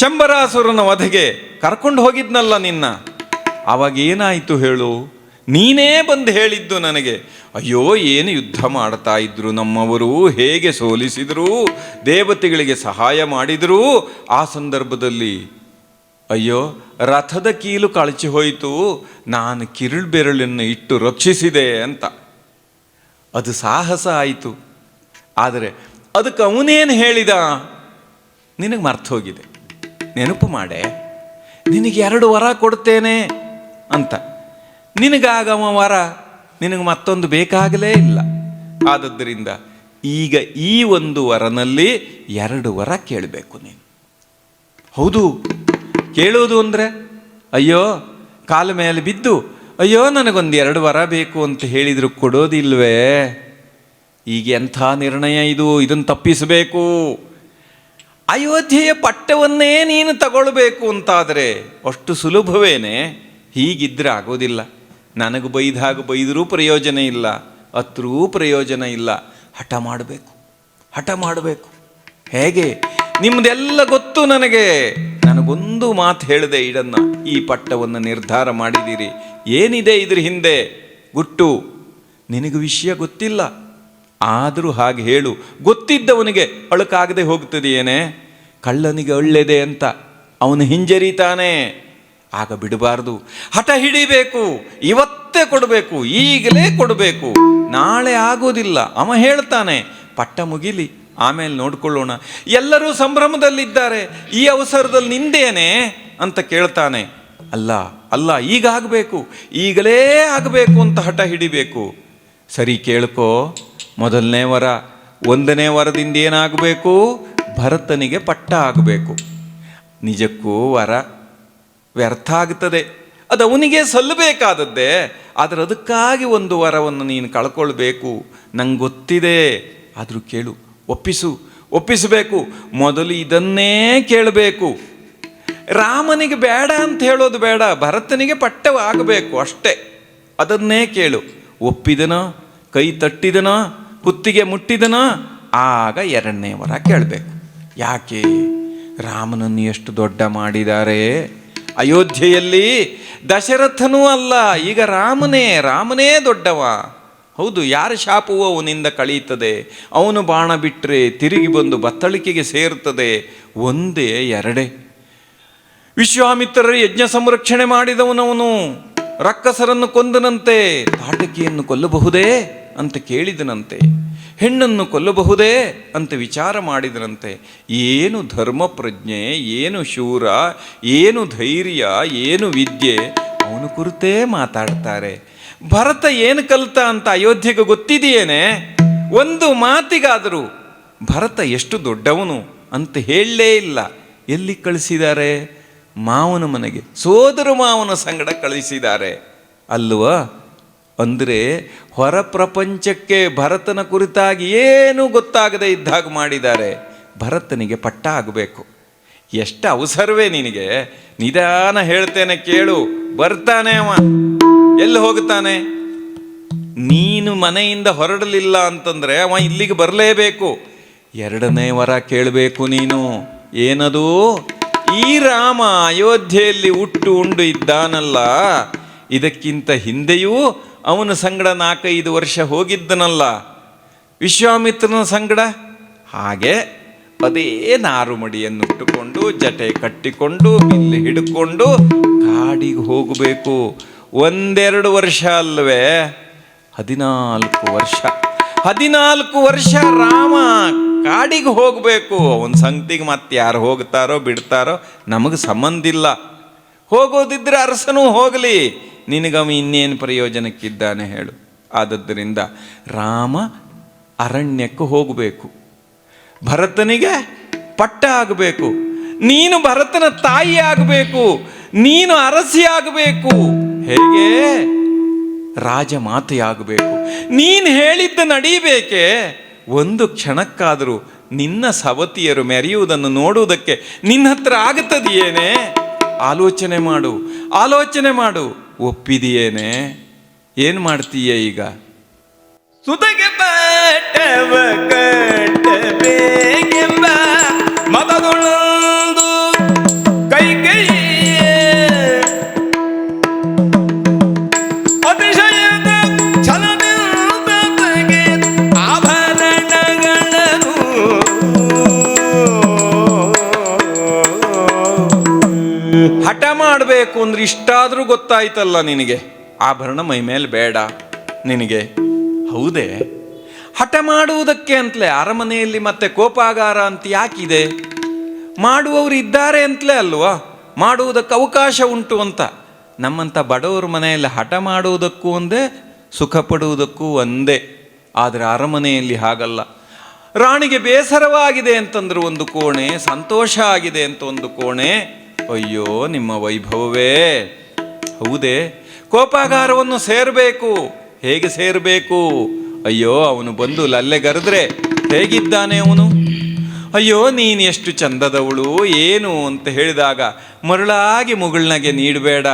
ಶಂಬರಾಸುರನ ವಧೆಗೆ ಕರ್ಕೊಂಡು ಹೋಗಿದ್ನಲ್ಲ ನಿನ್ನ. ಆವಾಗ ಏನಾಯಿತು ಹೇಳು? ನೀನೇ ಬಂದು ಹೇಳಿದ್ದು ನನಗೆ, ಅಯ್ಯೋ ಏನು ಯುದ್ಧ ಮಾಡ್ತಾ ಇದ್ರು ನಮ್ಮವರು, ಹೇಗೆ ಸೋಲಿಸಿದ್ರು, ದೇವತೆಗಳಿಗೆ ಸಹಾಯ ಮಾಡಿದ್ರು. ಆ ಸಂದರ್ಭದಲ್ಲಿ ಅಯ್ಯೋ ರಥದ ಕೀಲು ಕಳಚಿ ಹೋಯಿತು, ನಾನು ಕಿರುಳ್ ಬೆರಳನ್ನು ಇಟ್ಟು ರಕ್ಷಿಸಿದೆ ಅಂತ. ಅದು ಸಾಹಸ ಆಯಿತು. ಆದರೆ ಅದಕ್ಕೆ ಅವನೇನು ಹೇಳಿದ ನಿನಗೆ ಮರ್ತು ಹೋಗಿದೆ. ನೆನಪು ಮಾಡೆ, ನಿನಗೆ 2 ವರ ಕೊಡ್ತೇನೆ ಅಂತ. ನಿನಗಾಗವ ವರ ನಿನಗೆ ಮತ್ತೊಂದು ಬೇಕಾಗಲೇ ಇಲ್ಲ. ಆದದ್ದರಿಂದ ಈಗ ಈ ಒಂದು ವರನಲ್ಲಿ 2 ವರ ಕೇಳಬೇಕು ನೀನು. ಹೌದು, ಕೇಳೋದು ಅಂದರೆ ಅಯ್ಯೋ ಕಾಲ ಮೇಲೆ ಬಿದ್ದು ಅಯ್ಯೋ ನನಗೊಂದು 2 ವರ ಬೇಕು ಅಂತ ಹೇಳಿದ್ರು ಕೊಡೋದಿಲ್ವೇ? ಈಗ ಎಂಥ ನಿರ್ಣಯ ಇದು, ಇದನ್ನು ತಪ್ಪಿಸಬೇಕು. ಅಯೋಧ್ಯೆಯ ಪಟ್ಟವನ್ನೇ ನೀನು ತಗೊಳ್ಬೇಕು ಅಂತಾದರೆ ಅಷ್ಟು ಸುಲಭವೇನೆ? ಹೀಗಿದ್ರೆ ಆಗೋದಿಲ್ಲ. ನನಗೆ ಬೈದಾಗ ಬೈದರೂ ಪ್ರಯೋಜನ ಇಲ್ಲ, ಹತ್ರೂ ಪ್ರಯೋಜನ ಇಲ್ಲ. ಹಠ ಮಾಡಬೇಕು. ಹೇಗೆ? ನಿಮ್ಮದೆಲ್ಲ ಗೊತ್ತು ನನಗೆ. ನನಗೊಂದು ಮಾತು ಹೇಳಿದೆ, ಈ ಪಟ್ಟವನ್ನು ನಿರ್ಧಾರ ಮಾಡಿದ್ದೀರಿ. ಏನಿದೆ ಇದ್ರ ಹಿಂದೆ ಗುಟ್ಟು? ನಿನಗೆ ವಿಷಯ ಗೊತ್ತಿಲ್ಲ, ಆದರೂ ಹಾಗೆ ಹೇಳು. ಗೊತ್ತಿದ್ದವನಿಗೆ ಅಳುಕಾಗದೆ ಹೋಗ್ತದೆಯೇನೆ? ಕಳ್ಳನಿಗೆ ಒಳ್ಳೆದೆ ಅಂತ ಅವನು ಹಿಂಜರಿತಾನೆ. ಆಗ ಬಿಡಬಾರ್ದು, ಹಠ ಹಿಡಿಬೇಕು. ಇವತ್ತೇ ಕೊಡಬೇಕು, ಈಗಲೇ ಕೊಡಬೇಕು. ನಾಳೆ ಆಗೋದಿಲ್ಲ. ಅವ ಹೇಳ್ತಾನೆ ಪಟ್ಟ ಮುಗಿಲಿ ಆಮೇಲೆ ನೋಡ್ಕೊಳ್ಳೋಣ. ಎಲ್ಲರೂ ಸಂಭ್ರಮದಲ್ಲಿದ್ದಾರೆ, ಈ ಅವಸರದಲ್ಲಿ ನಿಂದೇನೆ ಅಂತ ಕೇಳ್ತಾನೆ. ಅಲ್ಲ ಈಗ ಆಗಬೇಕು, ಈಗಲೇ ಆಗಬೇಕು ಅಂತ ಹಠ ಹಿಡಿಬೇಕು. ಸರಿ ಕೇಳ್ಕೋ. ಮೊದಲನೇ ವರ, 1ನೇ ವರದಿಂದ ಏನಾಗಬೇಕು? ಭರತನಿಗೆ ಪಟ್ಟ ಆಗಬೇಕು. ನಿಜಕ್ಕೂ ವರ ವ್ಯರ್ಥ ಆಗ್ತದೆ, ಅದು ಅವನಿಗೆ ಸಲ್ಲಬೇಕಾದದ್ದೇ. ಆದರೆ ಅದಕ್ಕಾಗಿ ಒಂದು ವರವನ್ನು ನೀನು ಕಳ್ಕೊಳ್ಬೇಕು. ನಂಗೆ ಗೊತ್ತಿದೆ, ಆದರೂ ಕೇಳು, ಒಪ್ಪಿಸಬೇಕು. ಮೊದಲು ಇದನ್ನೇ ಕೇಳಬೇಕು. ರಾಮನಿಗೆ ಬೇಡ ಅಂತ ಹೇಳೋದು ಬೇಡ, ಭರತನಿಗೆ ಪಟ್ಟವಾಗಬೇಕು ಅಷ್ಟೇ. ಅದನ್ನೇ ಕೇಳು. ಒಪ್ಪಿದನೋ, ಕೈ ತಟ್ಟಿದನೋ, ಕುತ್ತಿಗೆ ಮುಟ್ಟಿದನೋ, ಆಗ 2ನೇ ವರ ಕೇಳಬೇಕು. ಯಾಕೆ? ರಾಮನನ್ನು ಎಷ್ಟು ದೊಡ್ಡ ಮಾಡಿದ್ದಾರೆ ಅಯೋಧ್ಯೆಯಲ್ಲಿ. ದಶರಥನೂ ಅಲ್ಲ, ಈಗ ರಾಮನೇ ದೊಡ್ಡವ. ಹೌದು, ಯಾರ ಶಾಪವೂ ಅವನಿಂದ ಕಳೀತದೆ. ಅವನು ಬಾಣ ಬಿಟ್ಟರೆ ತಿರುಗಿ ಬಂದು ಬತ್ತಳಿಕೆಗೆ ಸೇರ್ತದೆ. 1, 2 ವಿಶ್ವಾಮಿತ್ರರ ಯಜ್ಞ ಸಂರಕ್ಷಣೆ ಮಾಡಿದವನವನು ರಕ್ಕಸರನ್ನು ಕೊಂದನಂತೆ. ತಾಟಕಿಯನ್ನು ಕೊಲ್ಲಬಹುದೇ ಅಂತ ಕೇಳಿದನಂತೆ. ಹೆಣ್ಣನ್ನು ಕೊಲ್ಲಬಹುದೇ ಅಂತ ವಿಚಾರ ಮಾಡಿದನಂತೆ. ಏನು ಧರ್ಮ ಪ್ರಜ್ಞೆ, ಏನು ಶೂರ, ಏನು ಧೈರ್ಯ, ಏನು ವಿದ್ಯೆ, ಅವನು ಕುರಿತೇ ಮಾತಾಡ್ತಾರೆ. ಭರತ ಏನು ಕಲಿತ ಅಂತ ಅಯೋಧ್ಯೆಗೆ ಗೊತ್ತಿದೆಯೇನೆ? ಒಂದು ಮಾತಿಗಾದರೂ ಭರತ ಎಷ್ಟು ದೊಡ್ಡವನು ಅಂತ ಹೇಳಲೇ ಇಲ್ಲ. ಎಲ್ಲಿ ಕಳಿಸಿದ್ದಾರೆ? ಮಾವನ ಮನೆಗೆ, ಸೋದರ ಮಾವನ ಸಂಗಡ ಕಳಿಸಿದ್ದಾರೆ ಅಲ್ವಾ? ಅಂದರೆ ಹೊರ ಪ್ರಪಂಚಕ್ಕೆ ಭರತನ ಕುರಿತಾಗಿ ಏನೂ ಗೊತ್ತಾಗದೇ ಇದ್ದಾಗ ಮಾಡಿದ್ದಾರೆ. ಭರತನಿಗೆ ಪಟ್ಟ ಆಗಬೇಕು. ಎಷ್ಟು ಅವಸರವೇ ನಿನಗೆ? ನಿಧಾನ ಹೇಳ್ತೇನೆ ಕೇಳು. ಬರ್ತಾನೆ ಅವ. ಎಲ್ಲಿ ಹೋಗ್ತಾನೆ? ನೀನು ಮನೆಯಿಂದ ಹೊರಡಲಿಲ್ಲ ಅಂತಂದರೆ ಅವ ಇಲ್ಲಿಗೆ ಬರಲೇಬೇಕು. 2ನೇ ವರ ಕೇಳಬೇಕು ನೀನು. ಏನದು? ಈ ರಾಮ ಅಯೋಧ್ಯೆಯಲ್ಲಿ ಹುಟ್ಟು ಉಂಡು ಇದ್ದಾನಲ್ಲ, ಇದಕ್ಕಿಂತ ಹಿಂದೆಯೂ ಅವನ ಸಂಗಡ 4-5 ವರ್ಷ ಹೋಗಿದ್ದನಲ್ಲ ವಿಶ್ವಾಮಿತ್ರನ ಸಂಗಡ. ಹಾಗೆ ಅದೇ ನಾರುಮಡಿಯನ್ನುಟ್ಟುಕೊಂಡು, ಜಟೆ ಕಟ್ಟಿಕೊಂಡು, ಬಿಲ್ಲು ಹಿಡ್ಕೊಂಡು ಕಾಡಿಗೆ ಹೋಗಬೇಕು. 1-2 ವರ್ಷ ಅಲ್ವೇ, 14 ವರ್ಷ ರಾಮ ಕಾಡಿಗೆ ಹೋಗಬೇಕು. ಅವನ ಸಂಗತಿಗೆ ಮತ್ತೆ ಯಾರು ಹೋಗ್ತಾರೋ ಬಿಡ್ತಾರೋ ನಮಗೆ ಸಂಬಂಧ ಇಲ್ಲ. ಹೋಗೋದಿದ್ರೆ ಅರಸನೂ ಹೋಗಲಿ, ನಿನಗವ ಇನ್ನೇನು ಪ್ರಯೋಜನಕ್ಕಿದ್ದಾನೆ ಹೇಳು? ಆದದ್ದರಿಂದ ರಾಮ ಅರಣ್ಯಕ್ಕೆ ಹೋಗಬೇಕು, ಭರತನಿಗೆ ಪಟ್ಟ ಆಗಬೇಕು, ನೀನು ಭರತನ ತಾಯಿ ಆಗಬೇಕು, ನೀನು ಅರಸಿ ಆಗಬೇಕು, ಹೇಗೆ ರಾಜಮಾತೆಯಾಗಬೇಕು, ನೀನು ಹೇಳಿದ್ದ ನಡೀಬೇಕೆ. ಒಂದು ಕ್ಷಣಕ್ಕಾದರೂ ನಿನ್ನ ಸವತಿಯರು ಮೆರೆಯುವುದನ್ನು ನೋಡುವುದಕ್ಕೆ ನಿನ್ನ ಹತ್ರ ಆಗುತ್ತದೆಯೇನೆ? ಆಲೋಚನೆ ಮಾಡು, ಆಲೋಚನೆ ಮಾಡು. ಒಪ್ಪಿದೆಯೇನೆ? ಏನು ಮಾಡ್ತೀಯ ಈಗ? ಸುತಗೆ ಪಟ್ಟವ ಕಟ್ಟಬೇಕೆಂಬ ಮತದೊಳದು ಕೈ ಅತಿಶಯದ ಛಲದಿಂದಗೆ ಆಭರಣಗಳನ್ನು ಹಠ ಮಾಡಬೇಕು ಅಂದ್ರೆ ಇಷ್ಟಾದರೂ ಗೊತ್ತಾಯ್ತಲ್ಲ ನಿನಗೆ. ಆಭರಣ ಮೈ ಮೇಲೆ ಬೇಡ ನಿನಗೆ, ಹೌದೇ? ಹಠ ಮಾಡುವುದಕ್ಕೆ ಅಂತಲೇ ಅರಮನೆಯಲ್ಲಿ ಮತ್ತೆ ಕೋಪಾಗಾರ ಅಂತ ಯಾಕಿದೆ? ಮಾಡುವವರು ಇದ್ದಾರೆ ಅಂತಲೇ ಅಲ್ವಾ ಮಾಡುವುದಕ್ಕೆ ಅವಕಾಶ ಉಂಟು ಅಂತ. ನಮ್ಮಂಥ ಬಡವರ ಮನೆಯಲ್ಲಿ ಹಠ ಮಾಡುವುದಕ್ಕೂ ಒಂದೇ, ಸುಖ ಪಡುವುದಕ್ಕೂ ಒಂದೇ. ಆದರೆ ಅರಮನೆಯಲ್ಲಿ ಹಾಗಲ್ಲ. ರಾಣಿಗೆ ಬೇಸರವಾಗಿದೆ ಅಂತಂದ್ರೆ ಒಂದು ಕೋಣೆ, ಸಂತೋಷ ಆಗಿದೆ ಅಂತ ಒಂದು ಕೋಣೆ. ಅಯ್ಯೋ ನಿಮ್ಮ ವೈಭವವೇ, ಹೌದೇ? ಕೋಪಾಗಾರವನ್ನು ಸೇರಬೇಕು. ಹೇಗೆ ಸೇರಬೇಕು? ಅಯ್ಯೋ ಅವನು ಬಂದು ಲಲ್ಲೆಗರೆದ್ರೆ ಹೇಗಿದ್ದಾನೆ ಅವನು? ಅಯ್ಯೋ ನೀನು ಎಷ್ಟು ಚಂದದವಳು ಏನು ಅಂತ ಹೇಳಿದಾಗ ಮರಳಾಗಿ ಮುಗುಳ್ನಗೆ ನೀಡಬೇಡ.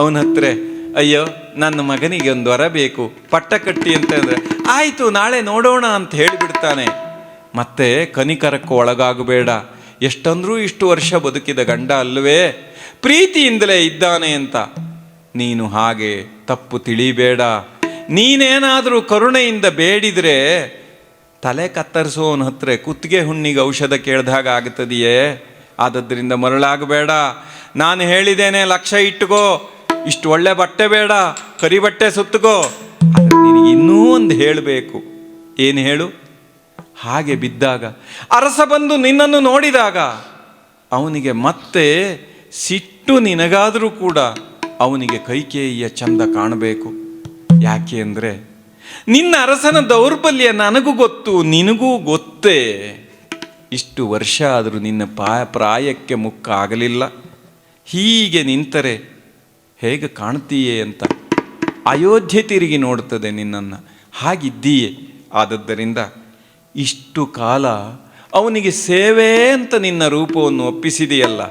ಅವನ ಹತ್ರ ಅಯ್ಯೋ ನನ್ನ ಮಗನಿಗೆ ಒಂದು ವರ ಬೇಕು, ಪಟ್ಟ ಕಟ್ಟಿ ಅಂತ ಅಂದರೆ ಆಯಿತು ನಾಳೆ ನೋಡೋಣ ಅಂತ ಹೇಳಿಬಿಡ್ತಾನೆ. ಮತ್ತೆ ಕನಿಕರಕ್ಕೆ ಒಳಗಾಗಬೇಡ. ಎಷ್ಟಂದ್ರೂ ಇಷ್ಟು ವರ್ಷ ಬದುಕಿದ ಗಂಡ ಅಲ್ವೇ, ಪ್ರೀತಿಯಿಂದಲೇ ಇದ್ದಾನೆ ಅಂತ. ನೀನು ಹಾಗೆ ತಪ್ಪು ತಿಳಿಬೇಡ. ನೀನೇನಾದರೂ ಕರುಣೆಯಿಂದ ಬೇಡಿದರೆ ತಲೆ ಕತ್ತರಿಸೋನ ಹತ್ರ ಕುತ್ತಿಗೆ ಹುಣ್ಣಿಗೆ ಔಷಧ ಕೇಳಿದಾಗ ಆಗುತ್ತದೆಯೇ? ಆದದ್ದರಿಂದ ಮರಳಾಗಬೇಡ. ನಾನು ಹೇಳಿದ್ದೇನೆ, ಲಕ್ಷ್ಯ ಇಟ್ಟುಕೋ. ಇಷ್ಟು ಒಳ್ಳೆ ಬಟ್ಟೆ ಬೇಡ, ಕರಿ ಬಟ್ಟೆ ಸುತ್ತಕೋ. ಆದರೆ ನಿನಗೆ ಇನ್ನೂ ಒಂದು ಹೇಳಬೇಕು. ಏನು ಹೇಳು? ಹಾಗೆ ಬಿದ್ದಾಗ ಅರಸ ಬಂದು ನಿನ್ನನ್ನು ನೋಡಿದಾಗ ಅವನಿಗೆ ಮತ್ತೆ ಸಿಟ್ಟು ನಿನಗಾದರೂ ಕೂಡ ಅವನಿಗೆ ಕೈಕೇಯಿಯ ಚಂದ ಕಾಣಬೇಕು. ಯಾಕೆ ಅಂದರೆ ನಿನ್ನ ಅರಸನ ದೌರ್ಬಲ್ಯ ನನಗೂ ಗೊತ್ತು, ನಿನಗೂ ಗೊತ್ತೇ. ಇಷ್ಟು ವರ್ಷ ಆದರೂ ನಿನ್ನ ಪ್ರಾಯಕ್ಕೆ ಮುಖ ಆಗಲಿಲ್ಲ. ಹೀಗೆ ನಿಂತರೆ ಹೇಗೆ ಕಾಣ್ತೀಯೇ ಅಂತ ಅಯೋಧ್ಯೆ ತಿರುಗಿ ನೋಡ್ತದೆ ನಿನ್ನನ್ನು. ಹಾಗಿದ್ದೀಯೇ. ಆದದ್ದರಿಂದ ಇಷ್ಟು ಕಾಲ ಅವನಿಗೆ ಸೇವೆ ಅಂತ ನಿನ್ನ ರೂಪವನ್ನು ಒಪ್ಪಿಸಿದೆಯಲ್ಲ,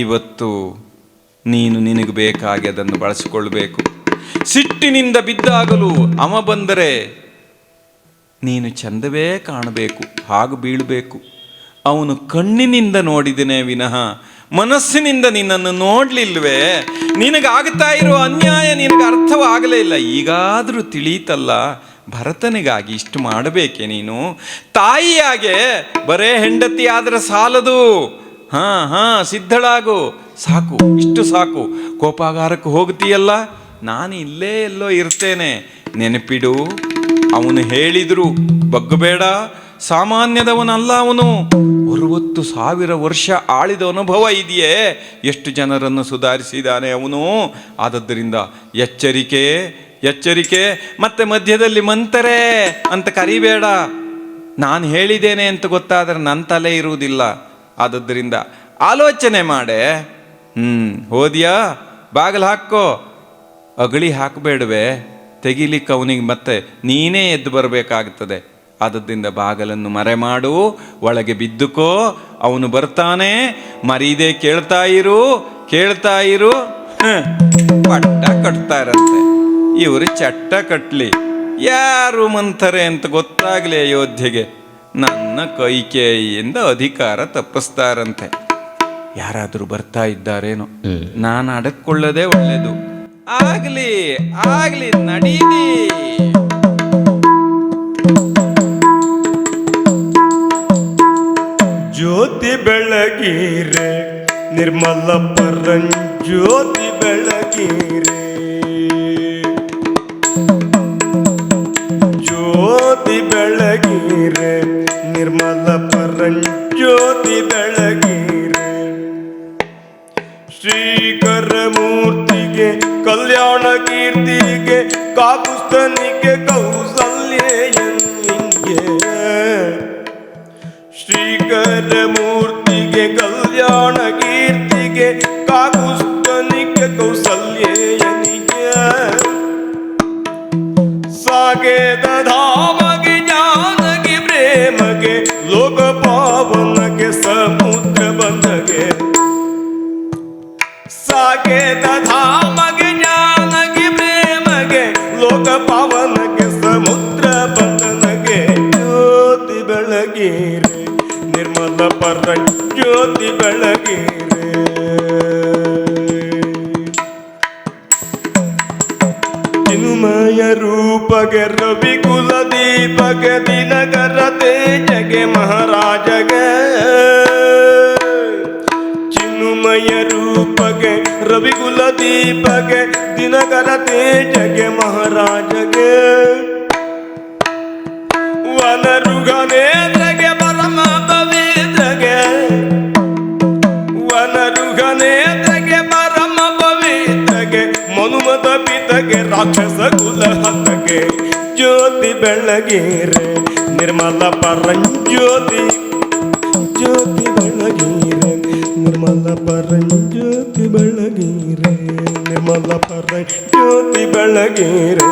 ಇವತ್ತು ನೀನು ನಿನಗೆ ಬೇಕಾಗಿ ಅದನ್ನು ಬಳಸಿಕೊಳ್ಬೇಕು. ಸಿಟ್ಟಿನಿಂದ ಬಿದ್ದಾಗಲೂ ಅವ ಬಂದರೆ ನೀನು ಚಂದವೇ ಕಾಣಬೇಕು, ಹಾಗೂ ಬೀಳಬೇಕು. ಅವನು ಕಣ್ಣಿನಿಂದ ನೋಡಿದನೇ ವಿನಃ ಮನಸ್ಸಿನಿಂದ ನಿನ್ನನ್ನು ನೋಡ್ಲಿಲ್ವೇ? ನಿನಗಾಗ್ತಾ ಇರೋ ಅನ್ಯಾಯ ನಿನಗೆ ಅರ್ಥವಾಗಲೇ ಇಲ್ಲ. ಈಗಾದರೂ ತಿಳಿಯಿತಲ್ಲ, ಭರತನಿಗಾಗಿ ಇಷ್ಟು ಮಾಡಬೇಕೆ ನೀನು? ತಾಯಿಯಾಗೆ ಬರೇ ಹೆಂಡತಿ ಆದ್ರೆ ಸಾಲದು. ಸಿದ್ಧಳಾಗು, ಸಾಕು, ಇಷ್ಟು ಸಾಕು. ಕೋಪಾಗಾರಕ್ಕೆ ಹೋಗ್ತೀಯಲ್ಲ, ನಾನು ಇಲ್ಲೇ ಎಲ್ಲೋ ಇರ್ತೇನೆ, ನೆನಪಿಡು. ಅವನು ಹೇಳಿದ್ರು ಬಗ್ಗಬೇಡ. ಸಾಮಾನ್ಯದವನಲ್ಲ ಅವನು. 60,000 ವರ್ಷ ಆಳಿದ ಅನುಭವ ಇದೆಯೇ, ಎಷ್ಟು ಜನರನ್ನು ಸುಧಾರಿಸಿದ್ದಾನೆ ಅವನು. ಆದದ್ದರಿಂದ ಎಚ್ಚರಿಕೆ, ಎಚ್ಚರಿಕೆ. ಮತ್ತೆ ಮಧ್ಯದಲ್ಲಿ ಮಂತರೆ ಅಂತ ಕರಿಬೇಡ. ನಾನು ಹೇಳಿದ್ದೇನೆ ಅಂತ ಗೊತ್ತಾದರೆ ನನ್ನ ತಲೆ ಇರುವುದಿಲ್ಲ. ಆದದ್ದರಿಂದ ಆಲೋಚನೆ ಮಾಡೆ. ಹೋದ್ಯಾ? ಬಾಗಿಲು ಹಾಕೋ. ಅಗಳಿ ಹಾಕಬೇಡವೆ, ತೆಗಿಲಿಕ್ಕೆ ಅವನಿಗೆ ಮತ್ತೆ ನೀನೇ ಎದ್ದು ಬರಬೇಕಾಗ್ತದೆ. ಆದದ್ದರಿಂದ ಬಾಗಲನ್ನು ಮರೆ ಮಾಡು, ಒಳಗೆ ಬಿದ್ದುಕೋ. ಅವನು ಬರ್ತಾನೆ, ಮರೀದೆ ಕೇಳ್ತಾ ಇರು, ಕೇಳ್ತಾ ಇರು. ಪಟ್ಟ ಕಟ್ತಾರಂತೆ ಇವರು, ಚಟ್ಟ ಕಟ್ಲಿ. ಯಾರು ಮಂಥರೆ ಅಂತ ಗೊತ್ತಾಗಲಿ ಅಯೋಧ್ಯೆಗೆ. ನನ್ನ ಕೈಕೇಯಿಯಿಂದ ಅಧಿಕಾರ ತಪ್ಪಿಸ್ತಾರಂತೆ. ಯಾರಾದರೂ ಬರ್ತಾ ಇದ್ದಾರೇನೋ, ನಾನು ಅಡಕ್ಕೊಳ್ಳೋದೇ ಒಳ್ಳೇದು. ಆಗ್ಲಿ ಆಗ್ಲಿ, ನಡೀಲಿ. ಜ್ಯೋತಿ ಬೆಳಗೀರೆ ನಿರ್ಮಲ ಪರಂಜ್ಯೋತಿ ಬೆಳಗೀರೆ, ಜ್ಯೋತಿ ಬೆಳಗೀರೆ ನಿರ್ಮಲ ಪರಂಜ್ಯೋತಿ ಬೆಳಗೀರೆ. ಶ್ರೀಕರ ಮೂರ್ತಿಗೆ ಕಲ್ಯಾಣ ಕೀರ್ತಿಗೆ ಕಾಕು ಧಾಮಗೆ ಜಾನಗಿ ಪ್ರೇಮಗೆ ಲೋಕ ಪಾವನಗೆ ಸಮುದ್ರ ಬಂಧಗೆ ಸಾಕೇತ ಧಾಮಗೆ ಜಾನಗಿ ಪ್ರೇಮಗೆ ಲೋಕ ಪಾವನಗೆ ಸಮುದ್ರ ಬಂಧನಗೆ ಜ್ಯೋತಿ ಬೆಳಗೀರೆ ನಿರ್ಮಲ ಪರಂಜ್ಯೋತಿ ಬೆಳಗೀರೆ ಚಿನ್ಮಯ ರೂಪಗೆ ರವಿಕುಲ ದೀಪಗೆ ದಿನಕರ ತೇಜಗೆ ಮಹಾರಾಜಗೆ ಚಿನ್ಮಯ ರೂಪಗೆ ರವಿಕುಲ ದೀಪಗೆ ದಿನಕರ ತೇಜಗೆ ಮಹಾರಾಜಗೆ ವನರುಗನೇಂದ್ರಗೆ ಪರಮ ಪವಿತ್ರಗೆ ವನರುಗನೇಂದ್ರಗೆ ಪರಮ ಪವಿತ್ರಗೆ ಮನುಮತ ಪಿತಗೆ ರಾಕ್ಷಸ ಕುಲ ಹತಗೆ ಜ್ಯೋತಿ ಬೆಳಗೀರೆ ನಿರ್ಮಲ ಪರಂಜ್ಯೋತಿ ಜ್ಯೋತಿ ಬೆಳಗೀರೆ ನಿರ್ಮಲ ಪರಂಜ್ಯೋತಿ ಬೆಳಗೀರೆ ನಿರ್ಮಲ ಪರಂಜ್ಯೋತಿ ಬೆಳಗೀರೆ